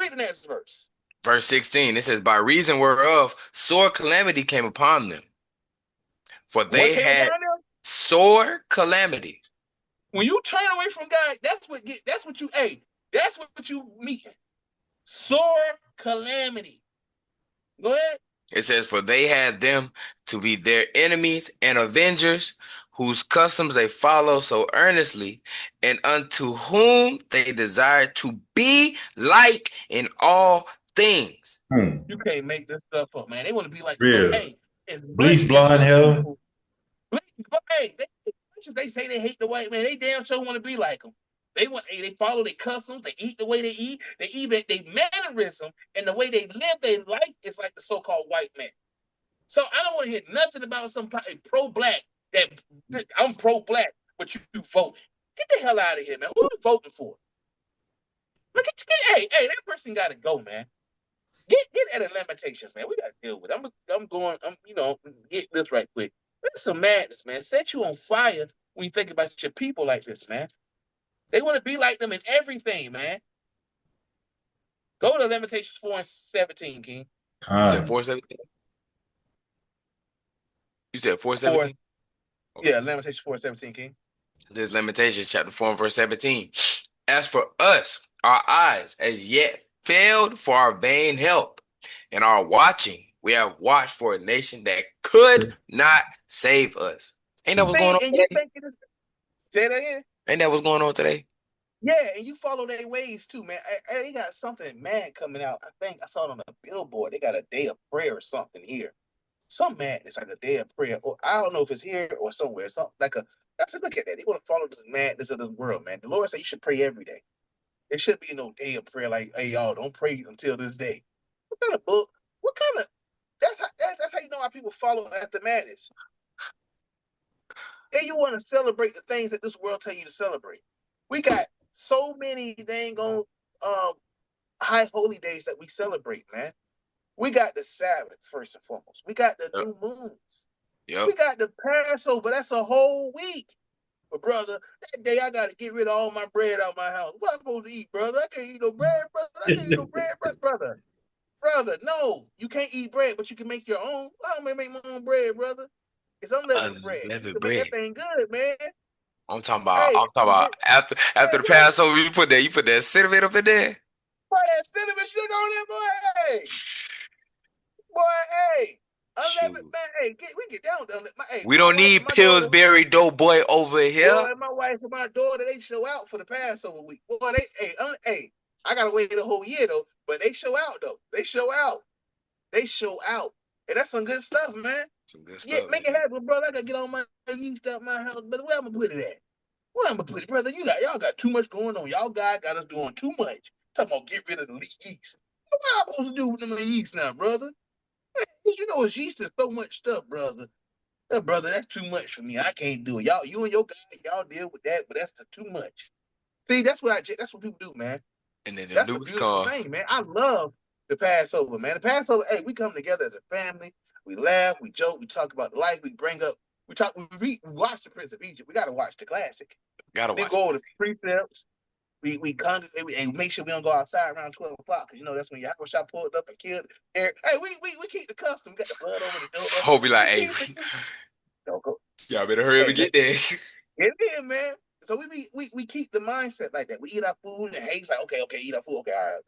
Read the next verse. Verse 16, it says, by reason whereof sore calamity came upon them. For they had sore calamity. When you turn away from God, that's what you meet. Sore calamity. Go ahead. It says, for they had them to be their enemies and avengers, whose customs they follow so earnestly, and unto whom they desire to be like in all things. You can't make this stuff up, man. They want to be like, hey, it's bleach blonde hair. Hey, they say they hate the white man. They damn sure want to be like them. They follow their customs. They eat the way they eat. They mannerism and the way they live their life is like the so-called white man. So I don't want to hear nothing about some pro-black that I'm pro-black, but you voting. Get the hell out of here, man. Who are you voting for? Look at hey, that person got to go, man. Get at the limitations, man. We got to deal with it. Get this right quick. That's some madness, man. Set you on fire when you think about your people like this, man. They want to be like them in everything, man. Go to Lamentations 4:17, King. You said 4:17? You said 4:17? Okay. Yeah, Lamentations 4:17, King. This Lamentations chapter 4 and verse 17. As for us, our eyes as yet failed for our vain help, and our watching, we have watched for a nation that could not save us. Ain't that what's going See, on and you today? think it is. Say that again. Ain't that what's going on today? Yeah, and you follow their ways too, man. They got something mad coming out. I think I saw it on a billboard. They got a day of prayer or something here. Some madness, like a day of prayer. Or I don't know if it's here or somewhere. Something like a. That's a look at that. They want to follow this madness of this world, man. The Lord said you should pray every day. There should be no day of prayer like, hey y'all, don't pray until this day. What kind of book? What kind of? That's how you know how people follow after madness. And you want to celebrate the things that this world tell you to celebrate. We got so many dang on high holy days that we celebrate, man. We got the Sabbath first and foremost. We got the new moons. Yep. We got the Passover. That's a whole week. But brother, that day I gotta get rid of all my bread out my house. What am I supposed to eat, brother? I can't eat no bread, brother. I can't eat no bread, brother. Brother, no, you can't eat bread, but you can make your own. I don't make my own bread, brother. It's unleavened bread. You Unleavened can bread. make that thing good, man. I'm talking about. Hey, I'm talking about after the Passover. You put that cinnamon up in there. boy, that cinnamon sugar on there, boy. Hey, unleavened, Shoot. man. Hey, we get down. Hey, We my don't wife need and my daughter, Pillsbury Doughboy over here. boy, my wife and my daughter, they show out for the Passover week. Boy, hey, I gotta wait the whole year though, but they show out though. They show out. And that's some good stuff, man. Some good Yeah, stuff. make it happen, brother. I gotta get all my yeast out my house, brother. Where I'm gonna put it at? Where I'm gonna put it, brother? Y'all got too much going on. Y'all got us doing too much. Talking about get rid of the yeast. What am I supposed to do with them yeast now, brother? You know, it's yeast is so much stuff, brother. Brother, that's too much for me. I can't do it. You and your guy, y'all deal with that, but that's too much. See, that's what people do, man. And then the That's a news beautiful come. thing, man. I love the Passover, man. The Passover, hey, we come together as a family. We laugh, we joke, we talk about life, we bring up, we watch the Prince of Egypt. We gotta watch the classic. Gotta Then watch go over it. the precepts. We congregate and make sure we don't go outside around 12 o'clock, because you know that's when Yahushua pulled up and killed Eric. Hey, we keep the custom. We got the blood over the door. Hope be like, hey, Don't go. y'all better hurry up and get there. Get in, man. So we keep the mindset like that. We eat our food and Hate's like, okay, eat our food. Okay, all right.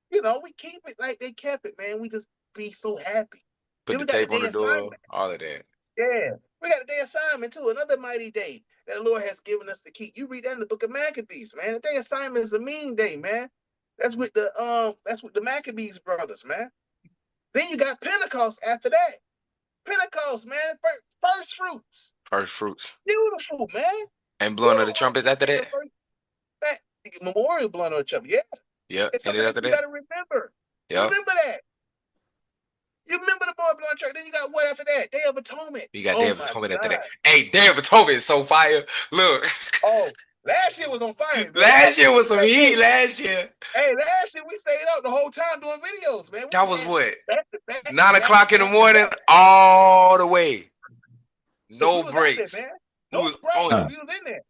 You know, we keep it like they kept it, man. We just be so happy. Put Then the we got the tape on day the door, assignment. all of that. Yeah. We got a day assignment too, another mighty day that the Lord has given us to keep. You read that in the book of Maccabees, man. The day assignment is a mean day, man. That's with the Maccabees brothers, man. Then you got Pentecost after that. Pentecost, man. First fruits. First fruits. Beautiful, man. And blowing of the trumpets after that? Memorial blowing of the trumpet, yeah. Yep. It's And something then that after you that? gotta remember. Yep. Remember that. You remember the boy blowing trumpet. Then you got what after that? Day of Atonement. You got Oh Day of my Atonement after God. that. Hey, Day of Atonement is so fire. Look. Oh, last year was on fire, bro. Last year was some heat last year. Hey, last year we stayed up the whole time doing videos, man. That was what? Back to back, 9 back o'clock to in the back to morning, back. all the way. So No we was out there, breaks. man. We No was breaks. on it. We was in there.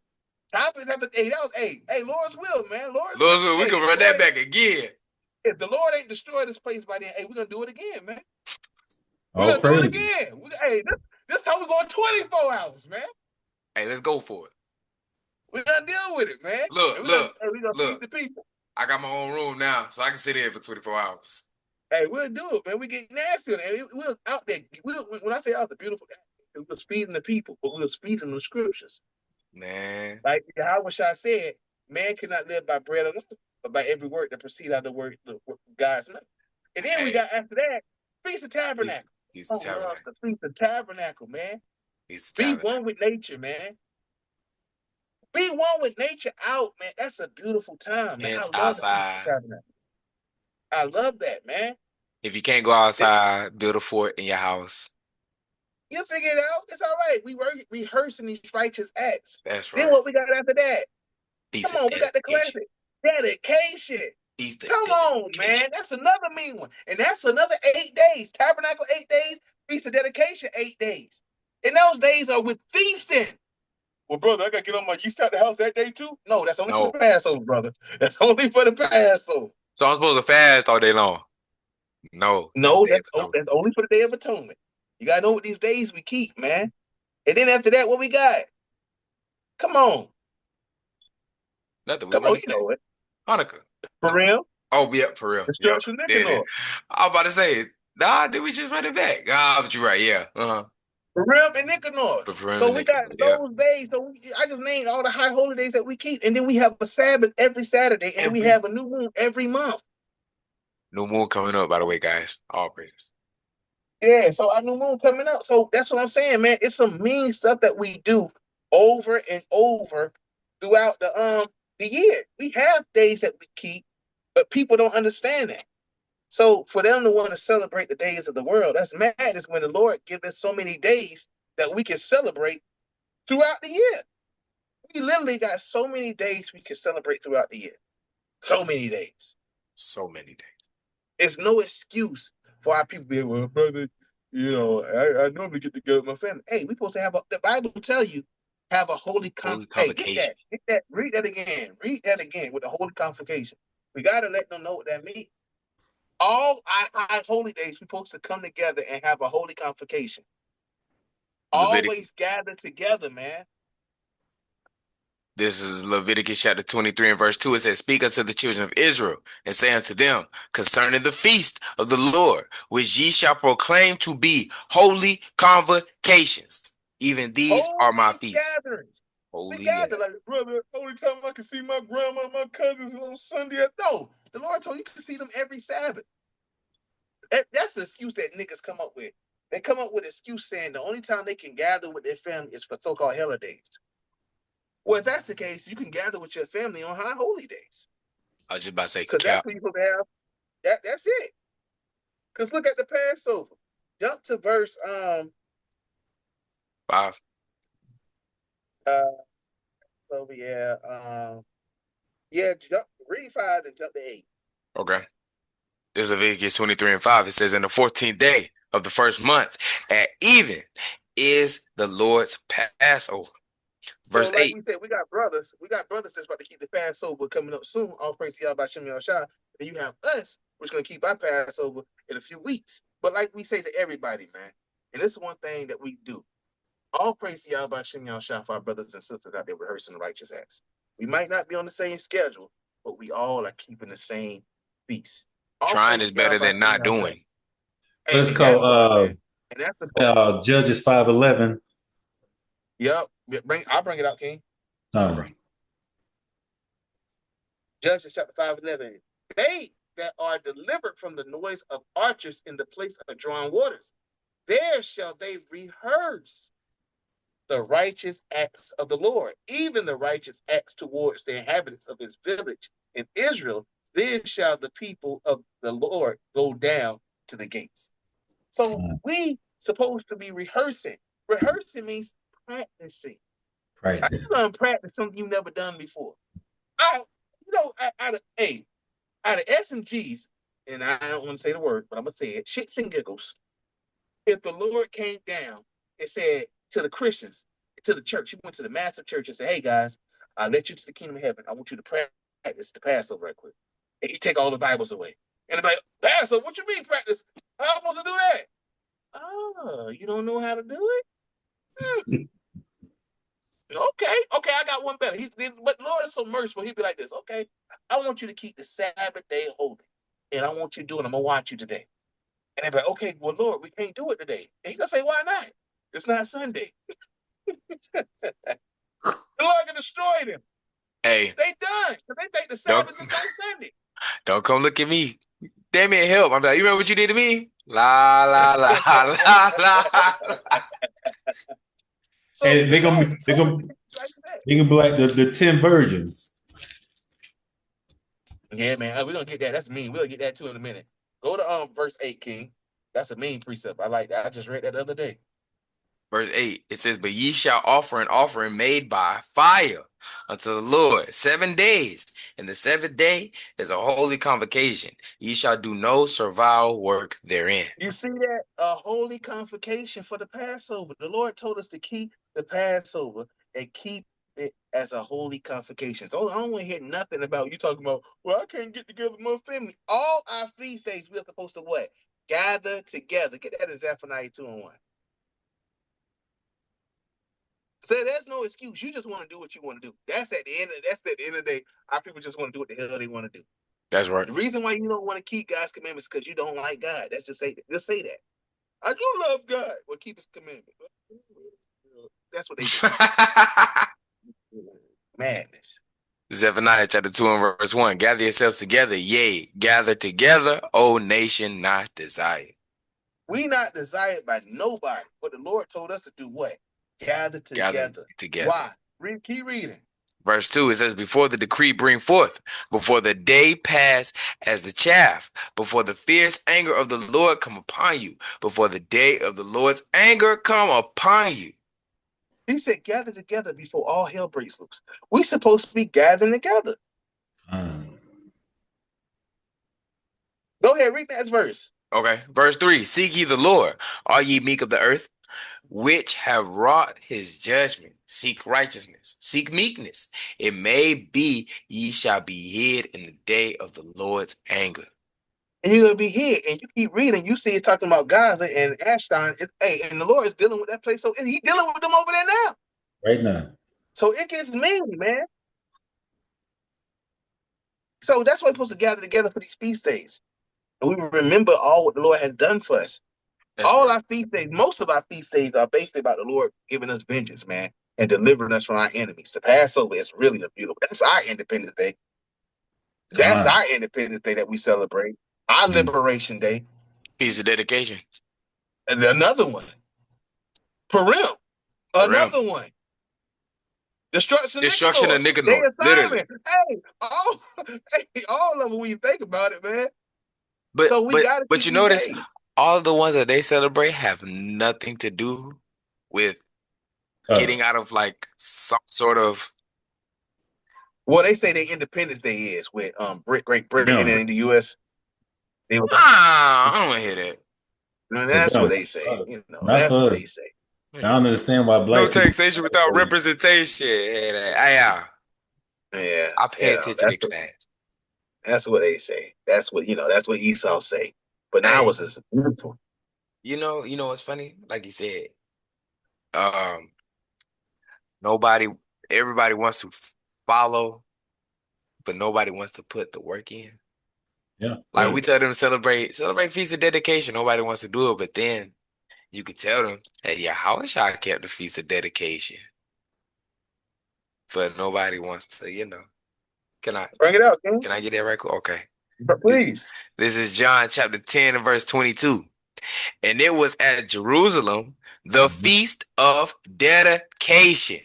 Topics after that was hey, Lord's will, man. Lord's Lord, we hey, can run that back again. If the Lord ain't destroyed this place by then, hey, we're gonna do it again, man. We're All gonna do it praise. again. Hey, this time we're going 24 hours, man. Hey, let's go for it. We're gonna deal with it, man. Look, We're gonna feed the people. I got my own room now, so I can sit in for 24 hours. Hey, we'll do it, man. We get nasty. And we was out there. When I say out the beautiful, we was feeding the people, but we was feeding the scriptures. Man. Like Yahushua said, man cannot live by bread alone, but by every word that proceeds out of the word of God's mouth. And then we got after that, Feast of Tabernacle. Feast of Tabernacle. The Feast of Tabernacle, man. Feast of Be Tabernacle. one with nature, man. Be one with nature out, man. That's a beautiful time, man. It's I love outside. the Feast of Tabernacle. I love that, man. If you can't go outside, build a fort in your house. You figure it out. It's all right. We were rehearsing these righteous acts. That's right. Then what we got after that? Feast Come on, we got the classic. Dedication. Come on, man. That's another mean one. And that's another 8 days. Tabernacle 8 days. Feast of Dedication 8 days. And those days are with feasting. Well, brother, I got to get on my yeast out the house that day too? No, that's only for the Passover, brother. That's only for the Passover. So I'm supposed to fast all day long? No. No, that's only for the Day of Atonement. You got to know what these days we keep, man. And then after that, what we got? Come on. Nothing. We Come on, running you back. know it. Hanukkah. For real? Oh, yeah, for real. Yeah. Destruction Did it. Nicanor. I was about to say, nah, did we just run it back? Ah, but you're right. Yeah. Purim and Nicanor. For Purim So and we got Nicanor. Yeah. those days. So I just named all the high holy days that we keep. And then we have a Sabbath every Saturday. And then we have a new moon every month. New moon coming up, by the way, guys. All praises. Yeah, so our new moon coming up. So that's what I'm saying, man. It's some mean stuff that we do over and over throughout the year. We have days that we keep, but people don't understand that. So for them to want to celebrate the days of the world, that's madness when the Lord gives us so many days that we can celebrate throughout the year. We literally got so many days we can celebrate throughout the year. So many days. So many days. There's no excuse for our people to be, well, brother, you know, I normally get together with my family. Hey, we supposed to have the Bible tell you, have a holy Hey, get that. Read that again. Read that again with the holy convocation. We got to let them know what that means. All our holy days, we're supposed to come together and have a holy convocation. Always gather together, man. This is Leviticus chapter 23 and verse 2. It says, Speak unto the children of Israel, and say unto them, concerning the feast of the Lord, which ye shall proclaim to be holy convocations. Even these are my feasts. Gatherings. Holy we gather like, brother, only time I can see my grandma and my cousins on Sunday. No, the Lord told you can see them every Sabbath. That's the excuse that niggas come up with. They come up with an excuse saying the only time they can gather with their family is for so-called holidays. Well, if that's the case, you can gather with your family on high holy days. I was just about to say, because that's what you're supposed to have. That's it. Because look at the Passover. Jump to verse 5. Read 5 and jump to 8. Okay. This is Leviticus 23 and 5. It says, in the 14th day of the first month at even is the Lord's Passover. Verse so, like 8. we said, we got brothers that's about to keep the Passover coming up soon. All praise to Yahweh Shem Yahushua. And you have us, which is going to keep our Passover in a few weeks. But like we say to everybody, man, and this is one thing that we do. All praise to Yahweh Shem Yahushua for our brothers and sisters out there rehearsing the righteous acts. We might not be on the same schedule, but we all are keeping the same feast. Trying is better than not doing. Hey, let's call Judges 5:11. Yep. I'll bring it out, King. Right. Judges chapter 5:11. They that are delivered from the noise of archers in the place of drawn waters, there shall they rehearse the righteous acts of the Lord, even the righteous acts towards the inhabitants of his village in Israel. Then shall the people of the Lord go down to the gates. So we supposed to be rehearsing. Rehearsing means practicing. Right. I just want to practice something you've never done before. Out of S and G's, and I don't want to say the word, but I'm gonna say it, shits and giggles. If the Lord came down and said to the Christians, to the church, he went to the massive church and said, hey guys, I let you to the kingdom of heaven. I want you to practice the Passover right quick. And he take all the Bibles away. And they're like, Passover, what you mean practice? How am I supposed to do that? Oh, you don't know how to do it? Okay, I got one better. But Lord is so merciful. He'd be like this. Okay, I want you to keep the Sabbath day holy, and I want you to do it. I'm gonna watch you today. And they'd be like, okay, well, Lord, we can't do it today. And he's gonna say, why not? It's not Sunday. The Lord can destroy them. Hey, they done. So they think the Sabbath is on Sunday. Don't come look at me. Damn it, help. I'm like, you remember what you did to me? La la la la la. So and they're gonna be like the 10 virgins. Yeah, man, we're gonna get that. That's mean. We'll get that too in a minute. Go to verse 8, King. That's a mean precept. I like that. I just read that the other day. Verse 8, it says, but ye shall offer an offering made by fire unto the Lord 7 days, and the 7th day is a holy convocation. Ye shall do no servile work therein. You see that? A holy convocation for the Passover. The Lord told us to keep the Passover and keep it as a holy convocation. So I don't want to hear nothing about you talking about, well, I can't get together with my family. All our feast days, we're supposed to what? Gather together. Get that in Zephaniah 2:1. So there's no excuse. You just want to do what you want to do. That's at the end of the day. Our people just want to do what the hell they want to do. That's right. The reason why you don't want to keep God's commandments is because you don't like God. That's just say that. Just say that. I do love God. Well, keep His commandments. That's what they do. Madness. Zephaniah chapter 2 and verse 1. Gather yourselves together, yea, gather together, O nation not desired. We not desired by nobody, but the Lord told us to do what? Gather together. Why? Keep reading. Verse 2, it says, before the decree bring forth, before the day pass as the chaff, before the fierce anger of the Lord come upon you, before the day of the Lord's anger come upon you. He said, gather together before all hell breaks loose. We're supposed to be gathering together. Go ahead, read that verse. Okay. Verse 3, seek ye the Lord, all ye meek of the earth, which have wrought his judgment. Seek righteousness, seek meekness. It may be ye shall be hid in the day of the Lord's anger. And you're going to be here, and you keep reading, you see it's talking about Gaza and Ashdod. And the Lord is dealing with that place. So, and He's dealing with them over there now. Right now. So it gets mean, man. So that's why we're supposed to gather together for these feast days. And we remember all what the Lord has done for us. Our feast days, most of our feast days are basically about the Lord giving us vengeance, man, and delivering us from our enemies. The Passover is really a beautiful. That's our Independence Day. That's our Independence Day that we celebrate. Our Liberation Day. Feast of dedication. And another one. Purim. Another one. Destruction of Nicanor. Literally. Hey, all of them when you think about it, man. But so we gotta but you notice all of the ones that they celebrate have nothing to do with getting out of like some sort of. Well, they say their Independence Day is with Great Britain and the U.S. I don't want to hear that. No, that's what they say. That's what they say. I don't understand why black no taxation without representation. Yeah. I pay attention to class. That's what they say. That's what That's what Esau say. But now it's just beautiful. You know what's funny? Like you said, everybody wants to follow, but nobody wants to put the work in. Yeah. Like we tell them celebrate Feast of Dedication. Nobody wants to do it, but then you could tell them, hey, yeah, how wish I kept the Feast of Dedication. But nobody wants to, Can I bring it out? Can I get that right quick? Okay. Please. This is John chapter 10 and verse 22. And it was at Jerusalem, the Feast of Dedication.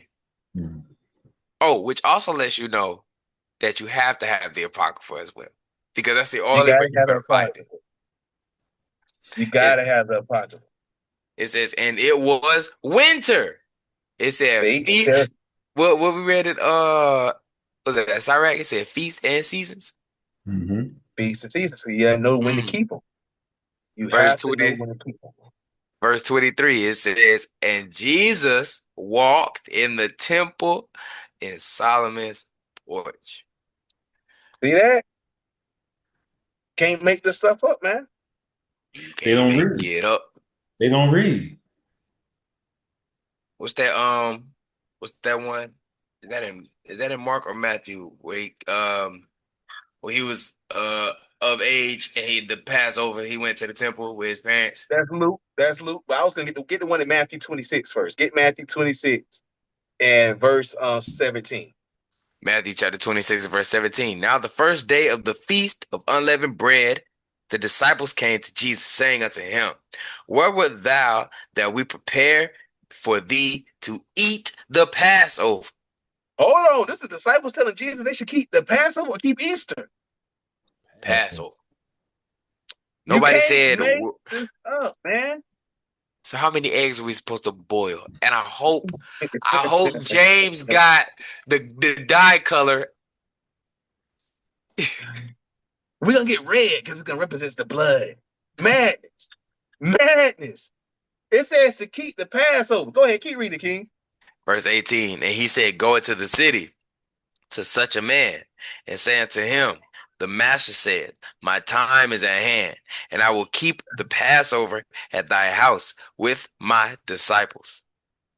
Oh, which also lets you know that you have to have the Apocrypha as well. Because that's the only way you're going to find it. You got to have the Apocrypha. It says, and it was winter. It said, what we read it, was it Sirach? It said feast and seasons. Feast and seasons. So you know when to keep them. You have to know when to keep them. Verse 23, it says, and Jesus walked in the temple in Solomon's porch. See that? Can't make this stuff up, man. They don't read. Get up. They don't read. What's that? What's that one? Is that in Mark or Matthew? Where he was of age and the Passover, he went to the temple with his parents. That's Luke. But I was gonna get the one in Matthew 26 first. Get Matthew 26 and verse 17. Matthew chapter 26 verse 17. Now the first day of the feast of unleavened bread, the disciples came to Jesus, saying unto him, where wert thou that we prepare for thee to eat the Passover? Hold on, this is the disciples telling Jesus they should keep the Passover or keep Easter. Passover. Nobody said make this up, man. So how many eggs are we supposed to boil? And I hope James got the dye color. We're gonna get red because it's gonna represent the blood. Madness. It says to keep the Passover. Go ahead, keep reading, King. Verse 18. And he said, go into the city to such a man and say unto him, the master said, my time is at hand, and I will keep the Passover at thy house with my disciples.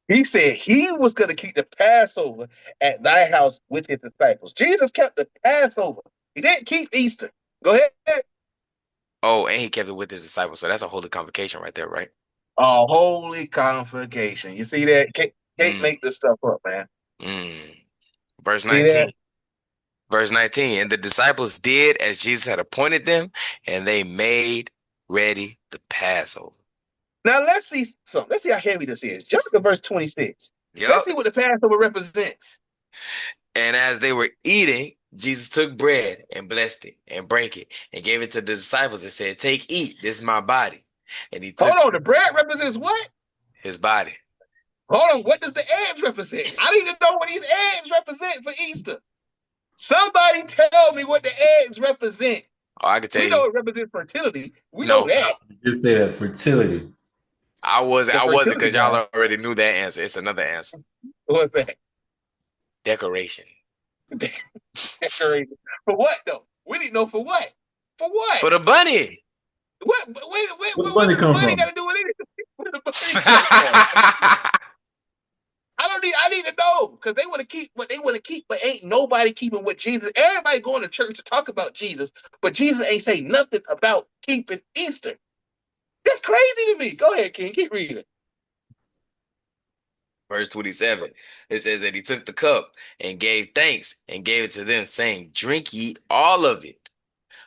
He said he was going to keep the Passover at thy house with his disciples. Jesus kept the Passover. He didn't keep Easter. Go ahead. Oh, and he kept it with his disciples. So that's a holy convocation right there, right? A holy convocation. You see that? Can't Mm, make this stuff up, man. mm. Verse See 19. that? Verse 19. And the disciples did as Jesus had appointed them, and they made ready the Passover. Now let's see something. Let's see how heavy this is. Jump to verse 26. Let's Yep. see what the Passover represents. And as they were eating, Jesus took bread and blessed it and brake it and gave it to the disciples and said, Take, eat, this is my body. And he took Hold on, the bread represents what? his body. Hold on, what does the eggs represent? I need to know what these eggs represent for Easter. Somebody tell me what the eggs represent. Oh, I can tell We know you. it represents fertility. We No. know that. Just say that fertility. I wasn't fertility because y'all guy. already knew that answer. It's another answer. What's that? Decoration. Decoration. For what though? We didn't know for what. For what? For the bunny. What? Wait, Where the bunny come from? got to do with anything? Where the bunny come from? I need to know because they want to keep what they want to keep, but ain't nobody keeping what Jesus. Everybody going to church to talk about Jesus, but Jesus ain't say nothing about keeping Easter. That's crazy to me. Go ahead, King. Keep reading. Verse 27. It says that he took the cup and gave thanks and gave it to them, saying, Drink ye all of it,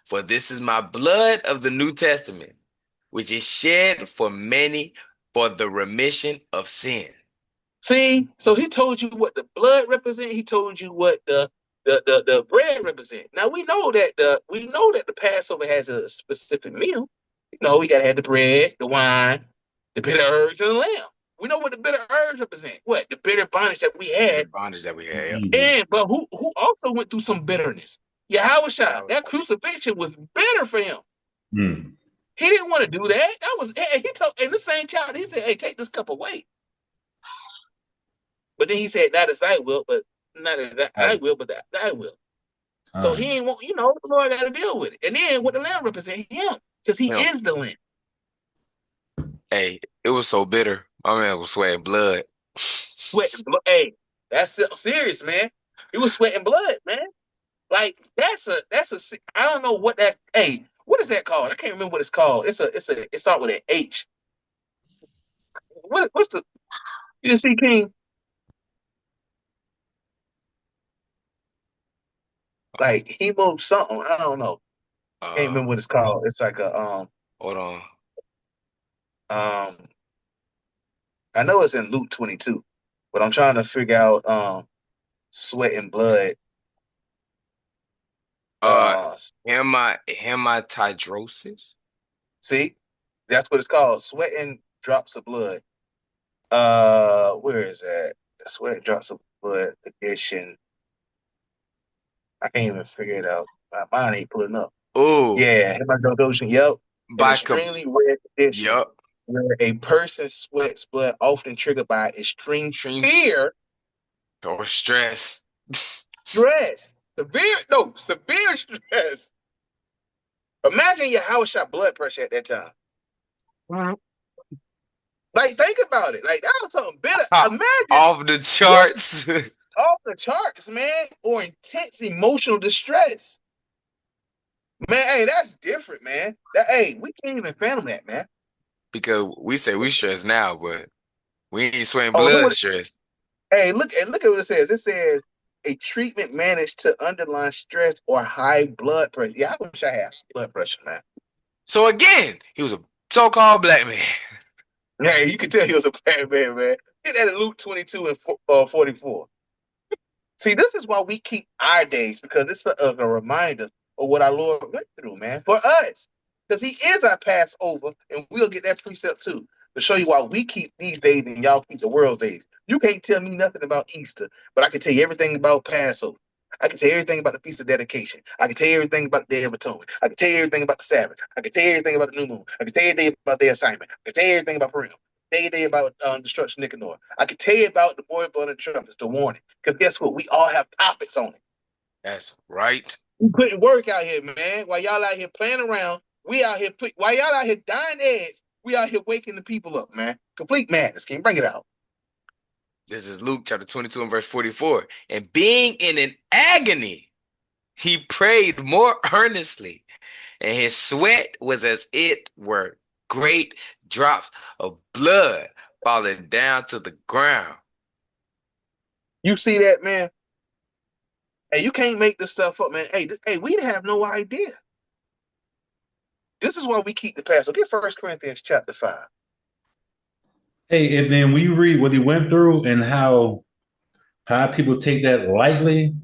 for this is my blood of the New Testament, which is shed for many for the remission of sin. See, so he told you what the blood represent. He told you what the bread represent. Now we know that the Passover has a specific meal. You know, we gotta have the bread, the wine, the bitter herbs, and the lamb. We know what the bitter herbs represent. What? The bitter bondage that we had. Bondage that we had. And but who also went through some bitterness? Yahushua. That crucifixion was bitter for him. Mm. He didn't want to do that. That was he told in the same chapter, he said, hey, take this cup away. But then he said, not as I will, but not as I will, but that I will. So he ain't want, the Lord got to deal with it. And then what the lamb represent him, because he is the lamb. Hey, it was so bitter. My man was sweating blood. Sweating blood. Hey, that's serious, man. He was sweating blood, man. Like that's a. I don't know what that. Hey, what is that called? I can't remember what it's called. It starts with an H. What's the? You see, King? Like hemo something. I don't know. Can't remember what it's called. It's like a Hold on. I know it's in Luke 22, but I'm trying to figure out sweat and blood. Hematidrosis. See, that's what it's called. Sweat and drops of blood. Where is that? Sweat and drops of blood edition. I can't even figure it out. My mind ain't pulling up. Oh, yeah, hematidrosis. Yep. An extremely rare condition. Yep. Where a person's sweats blood often triggered by extreme fear or stress. Stress. Severe stress. Imagine your house shot blood pressure at that time. Mm-hmm. Like, think about it. Like, that was something bitter. Imagine. Off the charts. Off the charts, man. Or intense emotional distress. Man, hey, that's different, man. We can't even fathom that, man. Because we say we stressed now, but we ain't sweating blood stress. Hey, look at what it says. It says a treatment managed to underline stress or high blood pressure. Yeah, I wish I had blood pressure, man. So again, he was a so-called black man. Yeah, you can tell he was a bad man, man. Get that in Luke 22 and 44. See, this is why we keep our days, because it's a reminder of what our Lord went through, man, for us. Because he is our Passover, and we'll get that precept too, to show you why we keep these days and y'all keep the world days. You can't tell me nothing about Easter, but I can tell you everything about Passover. I can tell you everything about the Feast of Dedication. I can tell you everything about the Day of Atonement. I can tell you everything about the Sabbath. I can tell you everything about the New Moon. I can tell you everything about their assignment. I can tell you everything about Purim. I can tell you about Destruction Nicanor. I can tell you about the boy blood and trumpets, the warning. Because guess what? We all have topics on it. That's right. We putting work out here, man. While y'all out here playing around, we out here while y'all out here dying eggs, we out here waking the people up, man. Complete madness. Can you bring it out? This is Luke chapter 22 and verse 44. And being in an agony, he prayed more earnestly, and his sweat was as it were great drops of blood falling down to the ground. You see that, man? Hey, you can't make this stuff up, man. Hey, we have no idea. This is why we keep the Passover. Get 1 Corinthians chapter 5. Hey, and then we read what he went through and how people take that lightly,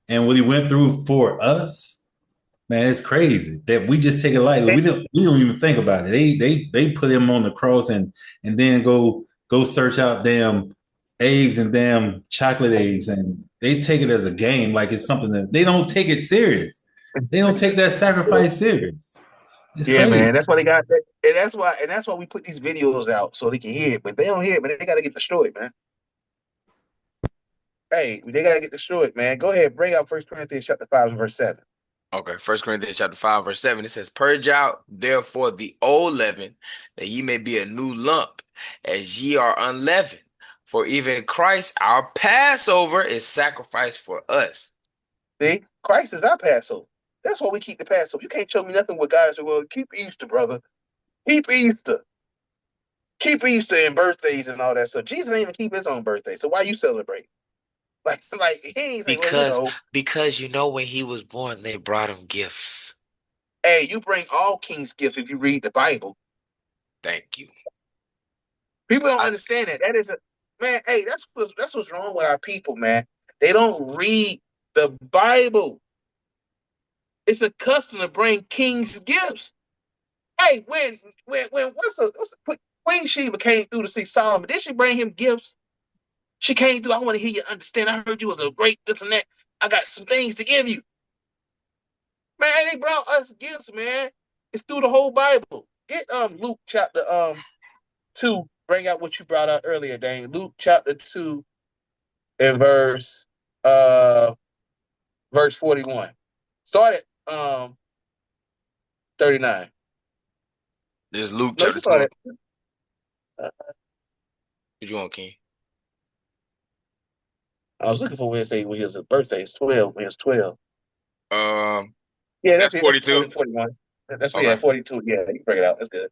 and what he went through for us. Man, it's crazy that we just take it lightly. We don't even think about it. They put him on the cross and then go search out damn eggs and damn chocolate eggs, and they take it as a game, like it's something that they don't take it serious. They don't take that sacrifice serious. It's Yeah, crazy. man. That's why they got that, and that's why we put these videos out so they can hear it. But they don't hear it, man. They gotta get destroyed, man. Hey, they gotta get destroyed, man. Go ahead, bring out 1 Corinthians chapter 5 and verse 7. Okay, 1 Corinthians chapter 5, verse 7, it says, Purge out therefore the old leaven, that ye may be a new lump, as ye are unleavened. For even Christ, our Passover, is sacrificed for us. See, Christ is our Passover. That's why we keep the Passover. You can't show me nothing with guys who will keep Easter, brother. Keep Easter. Keep Easter and birthdays and all that stuff. Jesus didn't even keep his own birthday. So why you celebrate? Like he ain't saying, Because when he was born, they brought him gifts. Hey, you bring all king's gifts if you read the Bible. Thank you. People don't understand that. That is man. Hey, that's what's wrong with our people, man. They don't read the Bible. It's a custom to bring king's gifts. Hey, when Queen Sheba came through to see Solomon, did she bring him gifts? She came through. I want to hear you understand. I heard you was a great this and that. I got some things to give you. Man, they brought us gifts, man. It's through the whole Bible. Get Luke chapter 2. Bring out what you brought out earlier, Dane. Luke chapter 2 and verse 41. Start at 39. This is Luke No, chapter you start 2. at What you want, King? I was looking for where it say when his birthday is 12. When it's 12. Yeah, that's it. 42. 41. That's Okay. 42. Yeah, you can bring it out. That's good.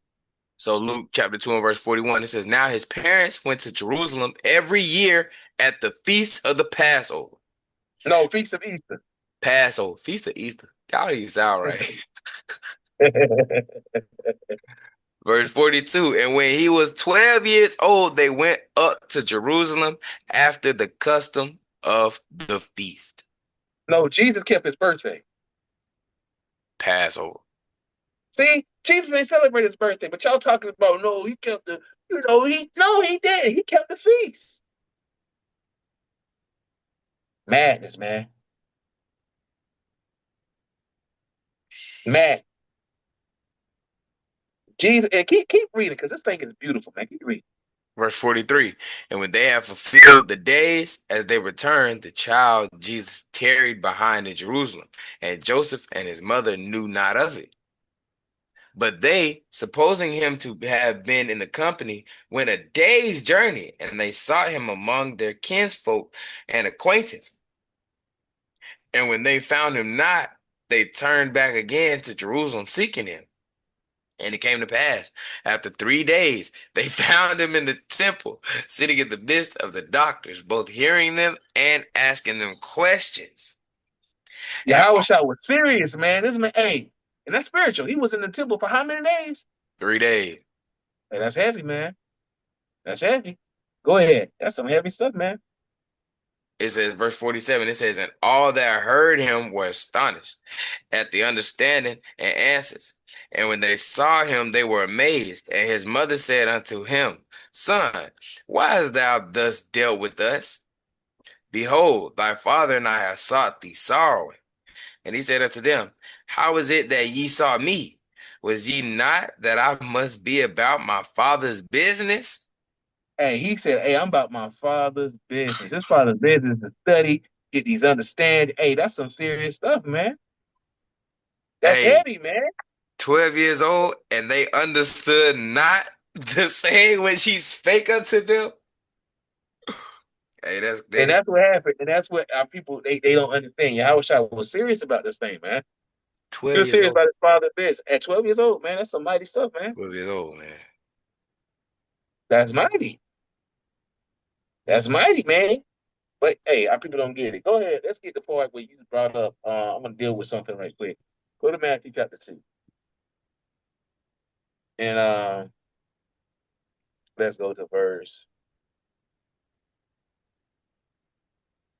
So Luke chapter 2 and verse 41, it says, Now his parents went to Jerusalem every year at the feast of the Passover. No, Feast of Easter. Passover, feast of Easter. Y'all ain't sound right. Verse 42, and when he was 12 years old, they went up to Jerusalem after the custom of the feast. No, Jesus kept his birthday. Passover. See, Jesus ain't celebrate his birthday, but y'all talking about no, he kept the, he did. He kept the feast. Madness, man. Mad. Jesus, and keep reading because this thing is beautiful, man. Keep reading. Verse 43, and when they had fulfilled the days as they returned, the child Jesus tarried behind in Jerusalem, and Joseph and his mother knew not of it. But they, supposing him to have been in the company, went a day's journey, and they sought him among their kinsfolk and acquaintance. And when they found him not, they turned back again to Jerusalem seeking him. And it came to pass, after 3 days, they found him in the temple, sitting in the midst of the doctors, both hearing them and asking them questions. Yahweh Shah was serious, man. This man, hey, and that's spiritual. He was in the temple for how many days? 3 days. Hey, that's heavy, man. That's heavy. Go ahead. That's some heavy stuff, man. It says, verse 47, it says, and all that heard him were astonished at the understanding and answers. And when they saw him, they were amazed. And his mother said unto him, Son, why hast thou thus dealt with us? Behold, thy father and I have sought thee sorrowing. And he said unto them, How is it that ye sought me? Was ye not that I must be about my father's business? Hey, he said, hey, I'm about my father's business. His father's business is to study, get these understanding. Hey, that's some serious stuff, man. That's heavy, man. 12 years old, and they understood not the saying when she spake unto them. Hey, that's And they that's what happened. And that's what our people they don't understand. Yahweh Shai was serious about this thing, man. He 12 was years serious old. about his father's business. At 12 years old, man, that's some mighty stuff, man. 12 years old, man. That's mighty. That's mighty, man. But hey, our people don't get it. Go ahead. Let's get the part where you brought up. I'm gonna deal with something right quick. Go to Matthew chapter 2. And let's go to verse.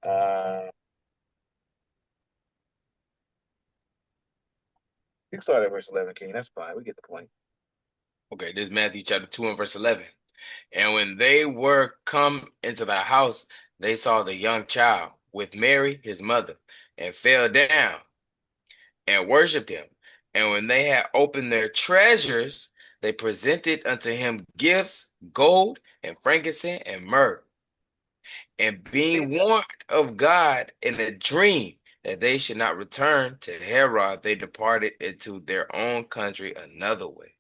Uh you can start at verse 11, King. That's fine. We get the point. Okay, this is Matthew chapter 2 and verse 11. And when they were come into the house, they saw the young child with Mary, his mother, and fell down and worshipped him. And when they had opened their treasures, they presented unto him gifts, gold, and frankincense, and myrrh. And See, being warned of God in a dream that they should not return to Herod, they departed into their own country another way.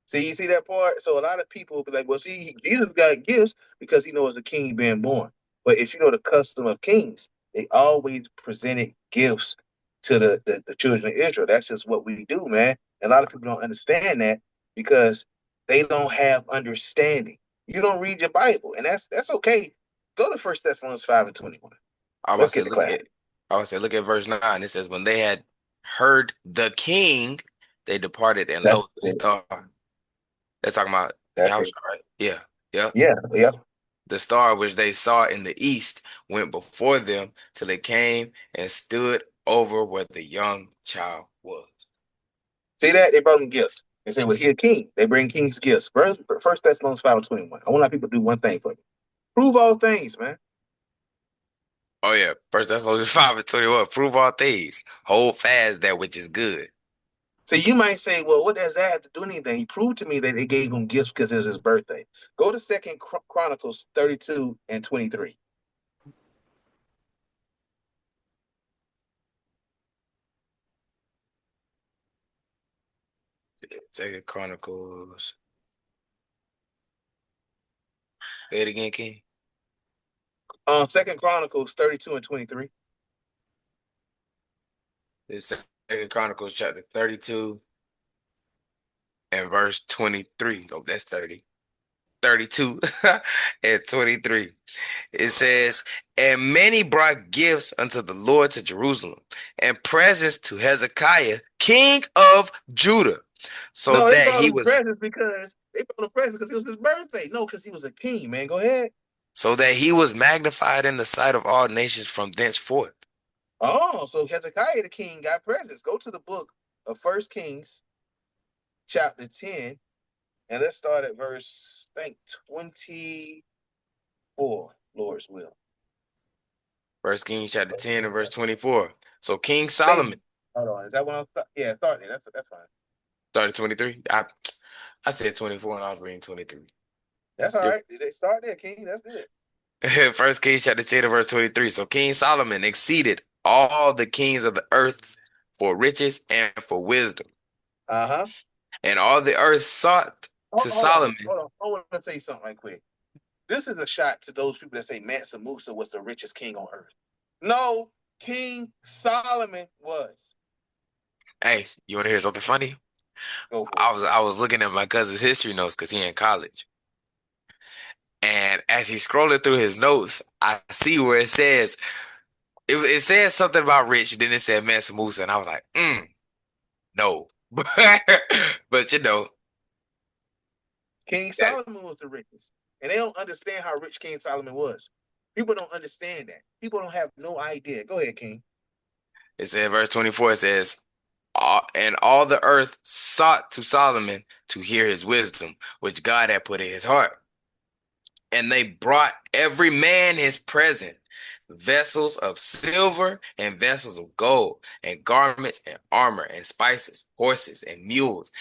see, you see that part? So a lot of people will be like, well, see, Jesus got gifts because he knows the king being born. But if you know the custom of kings, they always presented gifts to the children of Israel. That's just what we do, man. And a lot of people don't understand that because they don't have understanding. You don't read your Bible, and that's okay. Go to First Thessalonians 5 and 21. I Let's was get say, the class. look at verse 9. It says, when they had heard the king, they departed, and That's lo, the star. That's talking about that's Yahusha, it. right? Yeah. Yeah. Yeah, yeah. The star which they saw in the east went before them till it came and stood over where the young child was. See that? They brought him gifts. They say, well, here, king. They bring kings gifts. First Thessalonians 5 and 21. I want to have people do one thing for me. Prove all things, man. Oh yeah, First Thessalonians 5 and 21. Prove all things. Hold fast that which is good. So you might say, well, what does that have to do anything? He proved to me that they gave him gifts because it was his birthday. Go to Second Chronicles 32 and 23. Second Chronicles. Say it again, King. Second Chronicles 32 and 23. It's Second Chronicles chapter 32 and verse 23. Oh, that's 30. 32 and 23. It says, and many brought gifts unto the Lord to Jerusalem, and presents to Hezekiah, king of Judah, so No, they that brought he him was presents because it was his birthday. No, because he was a king, man. Go ahead. magnified in the sight of all nations from thenceforth. Oh, so Hezekiah the king got presents. Go to the book of First Kings, chapter 10, and let's start at verse, I think, 24, Lord's will. First Kings chapter 10 and verse 24. So King Hey, Solomon hold on. Is that one? Yeah, start there. That's fine. started 23. I said 24 and I was reading 23. That's all Yep. right. They start there, King. That's good. First Kings chapter 10 and verse 23. So King Solomon exceeded all the kings of the earth for riches and for wisdom. Uh-huh. And all the earth sought Hold, to hold on. Solomon. Hold on. I want to say something right quick. This is a shot to those people that say Mansa Musa was the richest king on earth. No, King Solomon was. Hey, you want to hear something funny? Go for it. I was looking at my cousin's history notes because he in college. And as he's scrolling through his notes, I see where it says something about rich, then it said Mansa Musa, and I was like, no. But you know, King that Solomon was the richest. And they don't understand how rich King Solomon was. People don't understand that. People don't have no idea. Go ahead, King. it said verse 24, it says, and all the earth sought to Solomon to hear his wisdom, which God had put in his heart. And they brought every man his present, vessels of silver and vessels of gold, and garments and armor and spices, horses and mules,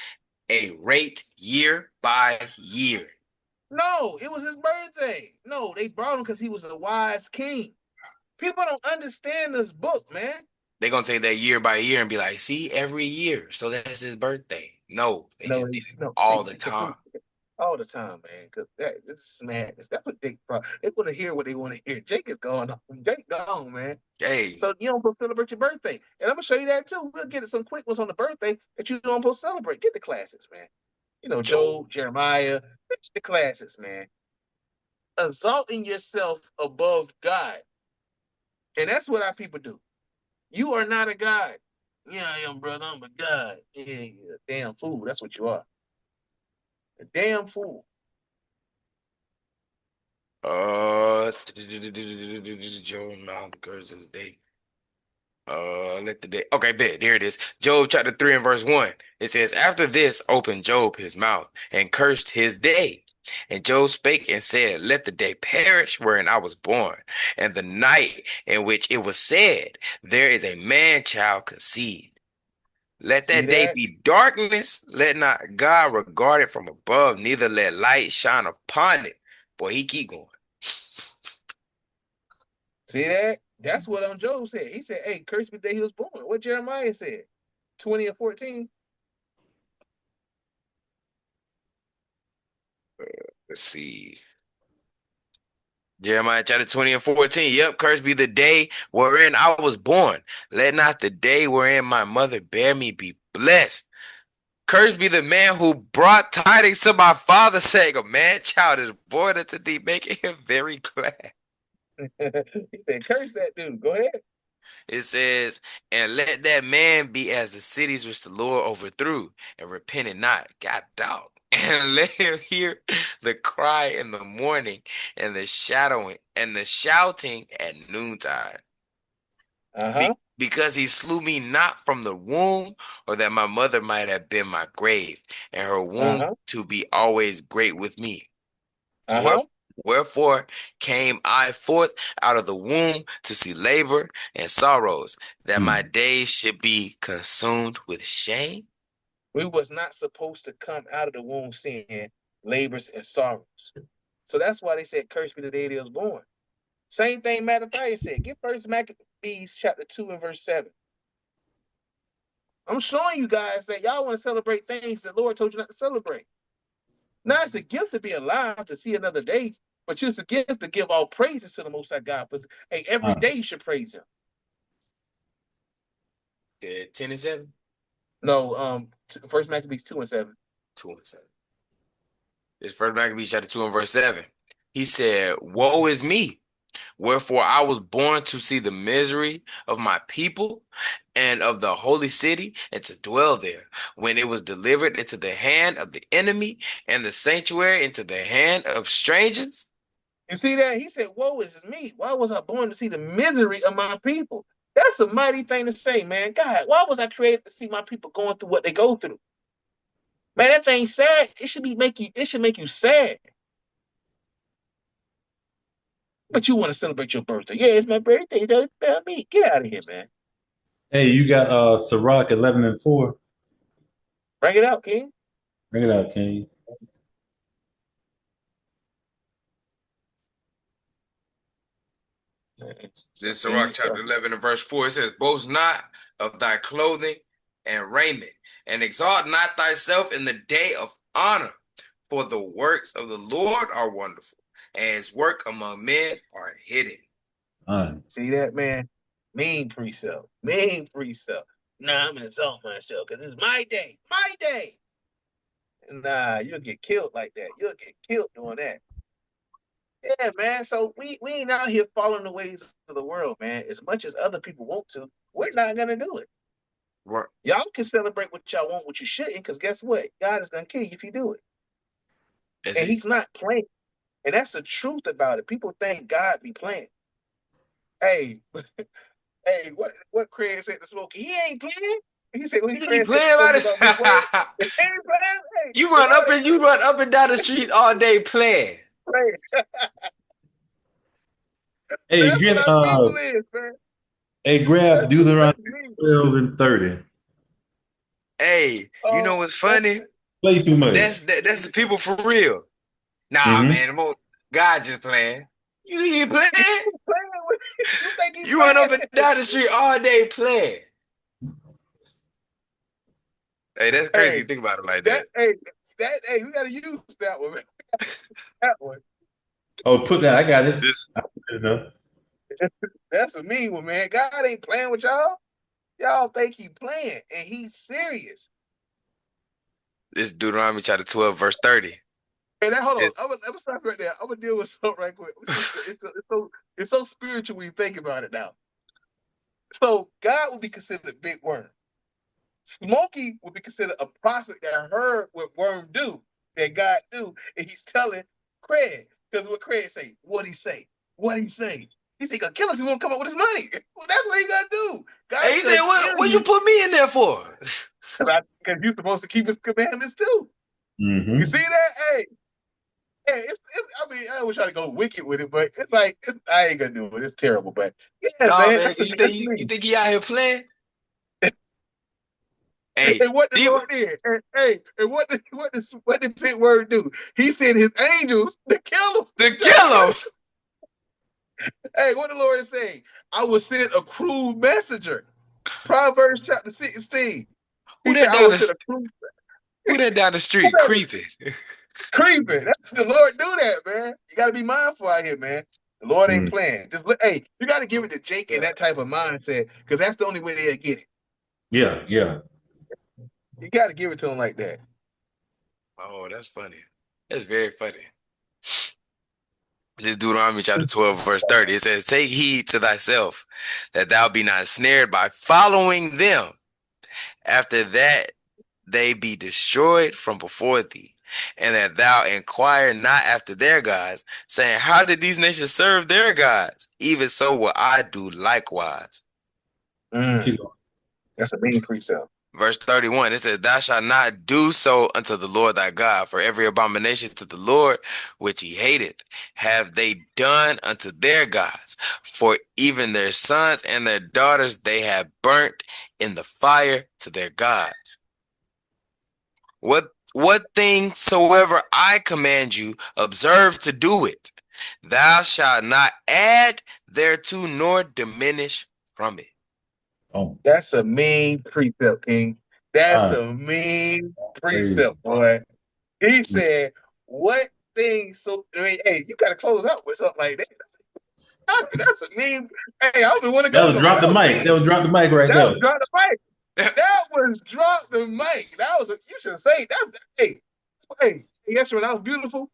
a rate year by year. No, it was his birthday. No, they brought him because he was a wise king. People don't understand this book, man. They're gonna take that year by year and be like, see, every year. So that's his birthday. No, they No, just did it no. all the time. all the time, man. Because this is madness. That's what Jake. They want to hear what they want to hear. Jake is going on. Jake gone, man. Hey, So you don't supposed to celebrate your birthday, and I'm gonna show you that too. We'll get some quick ones on the birthday that you don't supposed to celebrate. Get the classics, man. You know, Job. Job, Jeremiah. Get the classics, man. Exalting yourself above God, and that's what our people do. You are not a God. Yeah, I am, brother. I'm a God. Yeah, you're a damn fool. That's what you are. A damn fool. Job Mount Curses Day. Let the day. Okay, bet. There it is. Job chapter 3 and verse 1. It says, After this opened Job his mouth and cursed his day. And Job spake and said, Let the day perish wherein I was born, and the night in which it was said, There is a man child conceived. Let See that day that? be darkness. Let not God regard it from above, neither let light shine upon it. Boy, he keep going. See that? That's what Job said. He said, "Hey, curse me the day he was born." What Jeremiah said, 20 or 14. Let's see. Jeremiah chapter 20 and 14. Yep, cursed be the day wherein I was born. Let not the day wherein my mother bare me be blessed. Cursed be the man who brought tidings to my father, saying, A man child is born unto thee, making him very glad. He said, "Curse that dude." Go ahead. It says, And let that man be as the cities which the Lord overthrew, and repented not. God dog. And let him hear the cry in the morning, and the shadowing and the shouting at noontide. Uh-huh. Because he slew me not from the womb, or that my mother might have been my grave, and her womb Uh-huh. to be always great with me. Uh-huh. Wherefore came I forth out of the womb to see labor and sorrows, that my days should be consumed with shame. We was not supposed to come out of the womb seeing labors and sorrows. So that's why they said, "Curse be the day he was born." Same thing Mattathias said. Get First Maccabees chapter 2 and verse 7. I'm showing you guys that y'all want to celebrate things the Lord told you not to celebrate. Now it's a gift to be alive to see another day, but it's a gift to give all praises to the Most High God. But hey, every day you should praise Him. 10 and 7? No, First Maccabees 2 and 7. 2 and 7. This First Maccabees chapter 2 and verse 7. He said, Woe is me! Wherefore I was born to see the misery of my people and of the holy city, and to dwell there, when it was delivered into the hand of the enemy, and the sanctuary into the hand of strangers. You see that? He said, "Woe is me. Why was I born to see the misery of my people?" That's a mighty thing to say, man. God, why was I created to see my people going through what they go through? Man, that thing's sad. It should make you sad. But you want to celebrate your birthday. Yeah, it's my birthday. Don't tell me. Get out of here, man. Hey, you got Sirach 11 and 4. Bring it out, King. Bring it out, King. This Sirach chapter 11 and verse 4, it says, Boast not of thy clothing and raiment, and exalt not thyself in the day of honor, for the works of the Lord are wonderful, and his work among men are hidden. See that, man? Mean precept. Mean precept. Nah, I'm gonna exalt myself because it's my day. My day. Nah, you'll get killed like that. You'll get killed doing that. Yeah, man. So we ain't out here following the ways of the world, man. As much as other people want to, we're not gonna do it. Right. Y'all can celebrate what y'all want, what you shouldn't, because guess what? God is gonna kill you if you do it. And He's not playing. And that's the truth about it. People think God be playing. Hey, hey, what Craig said to Smokey? He ain't playing. He said when You Craig said playing about to it? Smokey about Miss Wade, he ain't playing. Hey, You run up and down the street all day playing. Hey, that's get what our people is, man. Hey, grab Deuteronomy 12 and 30. Hey, you know what's funny? Play too much. That's the people for real. Nah, man, God just playing. You think he playing? You think he's You playing? run up and down the street all day playing. Hey, that's crazy. Hey, Think about it like that. hey, we gotta use that one, man. That one. Oh, put that. I got it. This I put it up. That's a mean one, man. God ain't playing with y'all. Y'all think he playing, and he's serious. this Deuteronomy chapter 12, verse 30. Hey, that hold on. It- I'm gonna stop right there. I'm gonna deal with something right quick. It's so spiritual when you think about it now. So God would be considered big worm. Smokey would be considered a prophet that heard what worm do, that God do, and he's telling Craig. Because what Craig say, what he say, what he say. He said he gonna kill us. He won't come up with his money. Well, that's what he gonna do. God Hey, he said, kill what you put me in there for? because you're supposed to keep his commandments too. Mm-hmm. You see that? Hey, I mean, I was trying to go wicked with it, but it's like I ain't gonna do it. It's terrible, but yeah, Nah, man, man, that's you think he out here playing? Hey, and what the he, Lord did, and what did Big Word do? He sent his angels to kill him. to kill him. Hey, what the Lord say? I will send a cruel messenger. Proverbs chapter 16. Who He said, that I down will the send a cruel who that down the street creeping? creeping. That's the Lord do that, man. You gotta be mindful out here, man. The Lord ain't Mm. playing. Just hey, you gotta give it to Jake and that type of mindset, because that's the only way they'll get it. Yeah, yeah. You gotta give it to them like that. Oh, that's funny. That's very funny. This Deuteronomy chapter 12, verse 30. It says, take heed to thyself, that thou be not snared by following them. After that, they be destroyed from before thee, and that thou inquire not after their gods, saying, how did these nations serve their gods? Even so will I do likewise. Keep going. That's a mean precept. Verse 31, it says, thou shalt not do so unto the Lord thy God, for every abomination to the Lord which he hateth have they done unto their gods. For even their sons and their daughters they have burnt in the fire to their gods. What thing soever I command you, observe to do it. Thou shalt not add thereto nor diminish from it. Oh, That's a mean precept, King. That's ah, a mean crazy. precept, boy. He said, what thing so I mean, hey, you gotta close up with something like that. That's a mean. Hey, I don't even want to That go was no more. drop That the was mic. That mean. was drop the mic right That there. was drop the mic. That was drop the mic. That was you should say that. Hey, yesterday that was beautiful.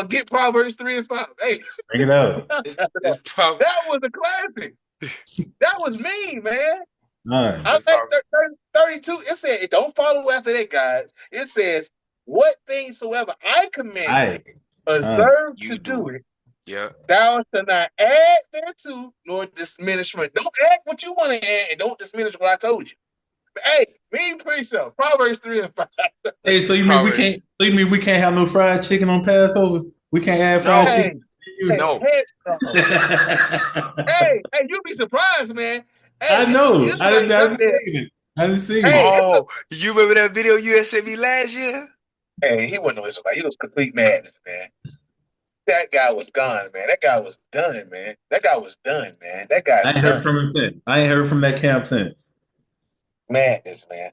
Get Proverbs 3 and 5. Hey, Bring it up. It's probably that was a classic. That was mean, man. All right. I think 32. It said, it don't follow after that, guys. It says, what things soever I command you, All right. observe you to do do. it. Yeah. Thou shalt not add thereto nor diminish from it. Don't add what you want to add and don't diminish what I told you. But, hey, mean precept. Proverbs 3 and 5. Hey, so you mean we Proverbs. can't? So you mean we can't have no fried chicken on Passover? We can't add fried No. Hey, chicken. No. heck no. Hey, you'll be surprised, man. Hey, I it's some know. I Israelites out didn't there. see it. I didn't see Hey, it. Oh, you remember that video you had sent me last year? hey, he wasn't no Israelite. He was complete madness, man. That guy was gone, man. That guy was done, man. That guy was done, man. That I guy's ain't heard done. from him since. I ain't heard from that camp since. Madness, man.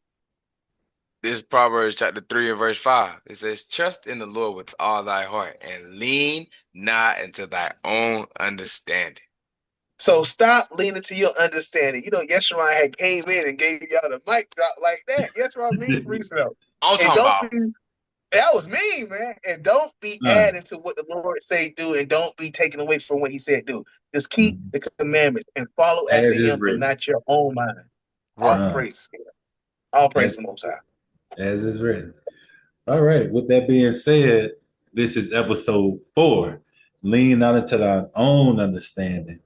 This is Proverbs chapter 3 and verse 5. It says, trust in the Lord with all thy heart and lean not into thy own understanding. So stop leaning to your understanding. You know, Yeshua had came in and gave y'all the mic drop like that. Yeshua mean freestyle. I'm And talking don't about. be that was mean, man. And don't be adding to what the Lord say do, and don't be taken away from what he said do. Just keep the commandments and follow after As is him and written. not your own mind. All Right. praise. All praise As, to the Most High. as is written. All right. With that being said, this is episode 4. Lean not into thy own understanding.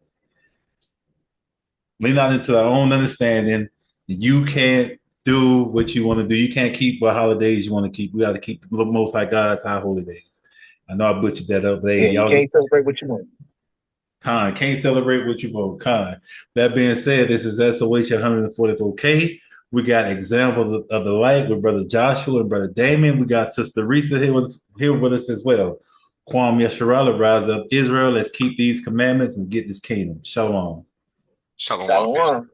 Lean not into thy own understanding. You can't do what you want to do. You can't keep what holidays you want to keep. We got to keep the Most High God's high holy days. I know I butchered that up. Hey, Yeah, you y'all can't celebrate what you want. can't celebrate what you want. That being said, this is SOH 144K. We got examples of the like with Brother Joshua and Brother Damon. We got Sister Risa here with us as well. Kwam Yasharala, rise up Israel. Let's keep these commandments and get this kingdom. Shalom. Shalom. Shalom.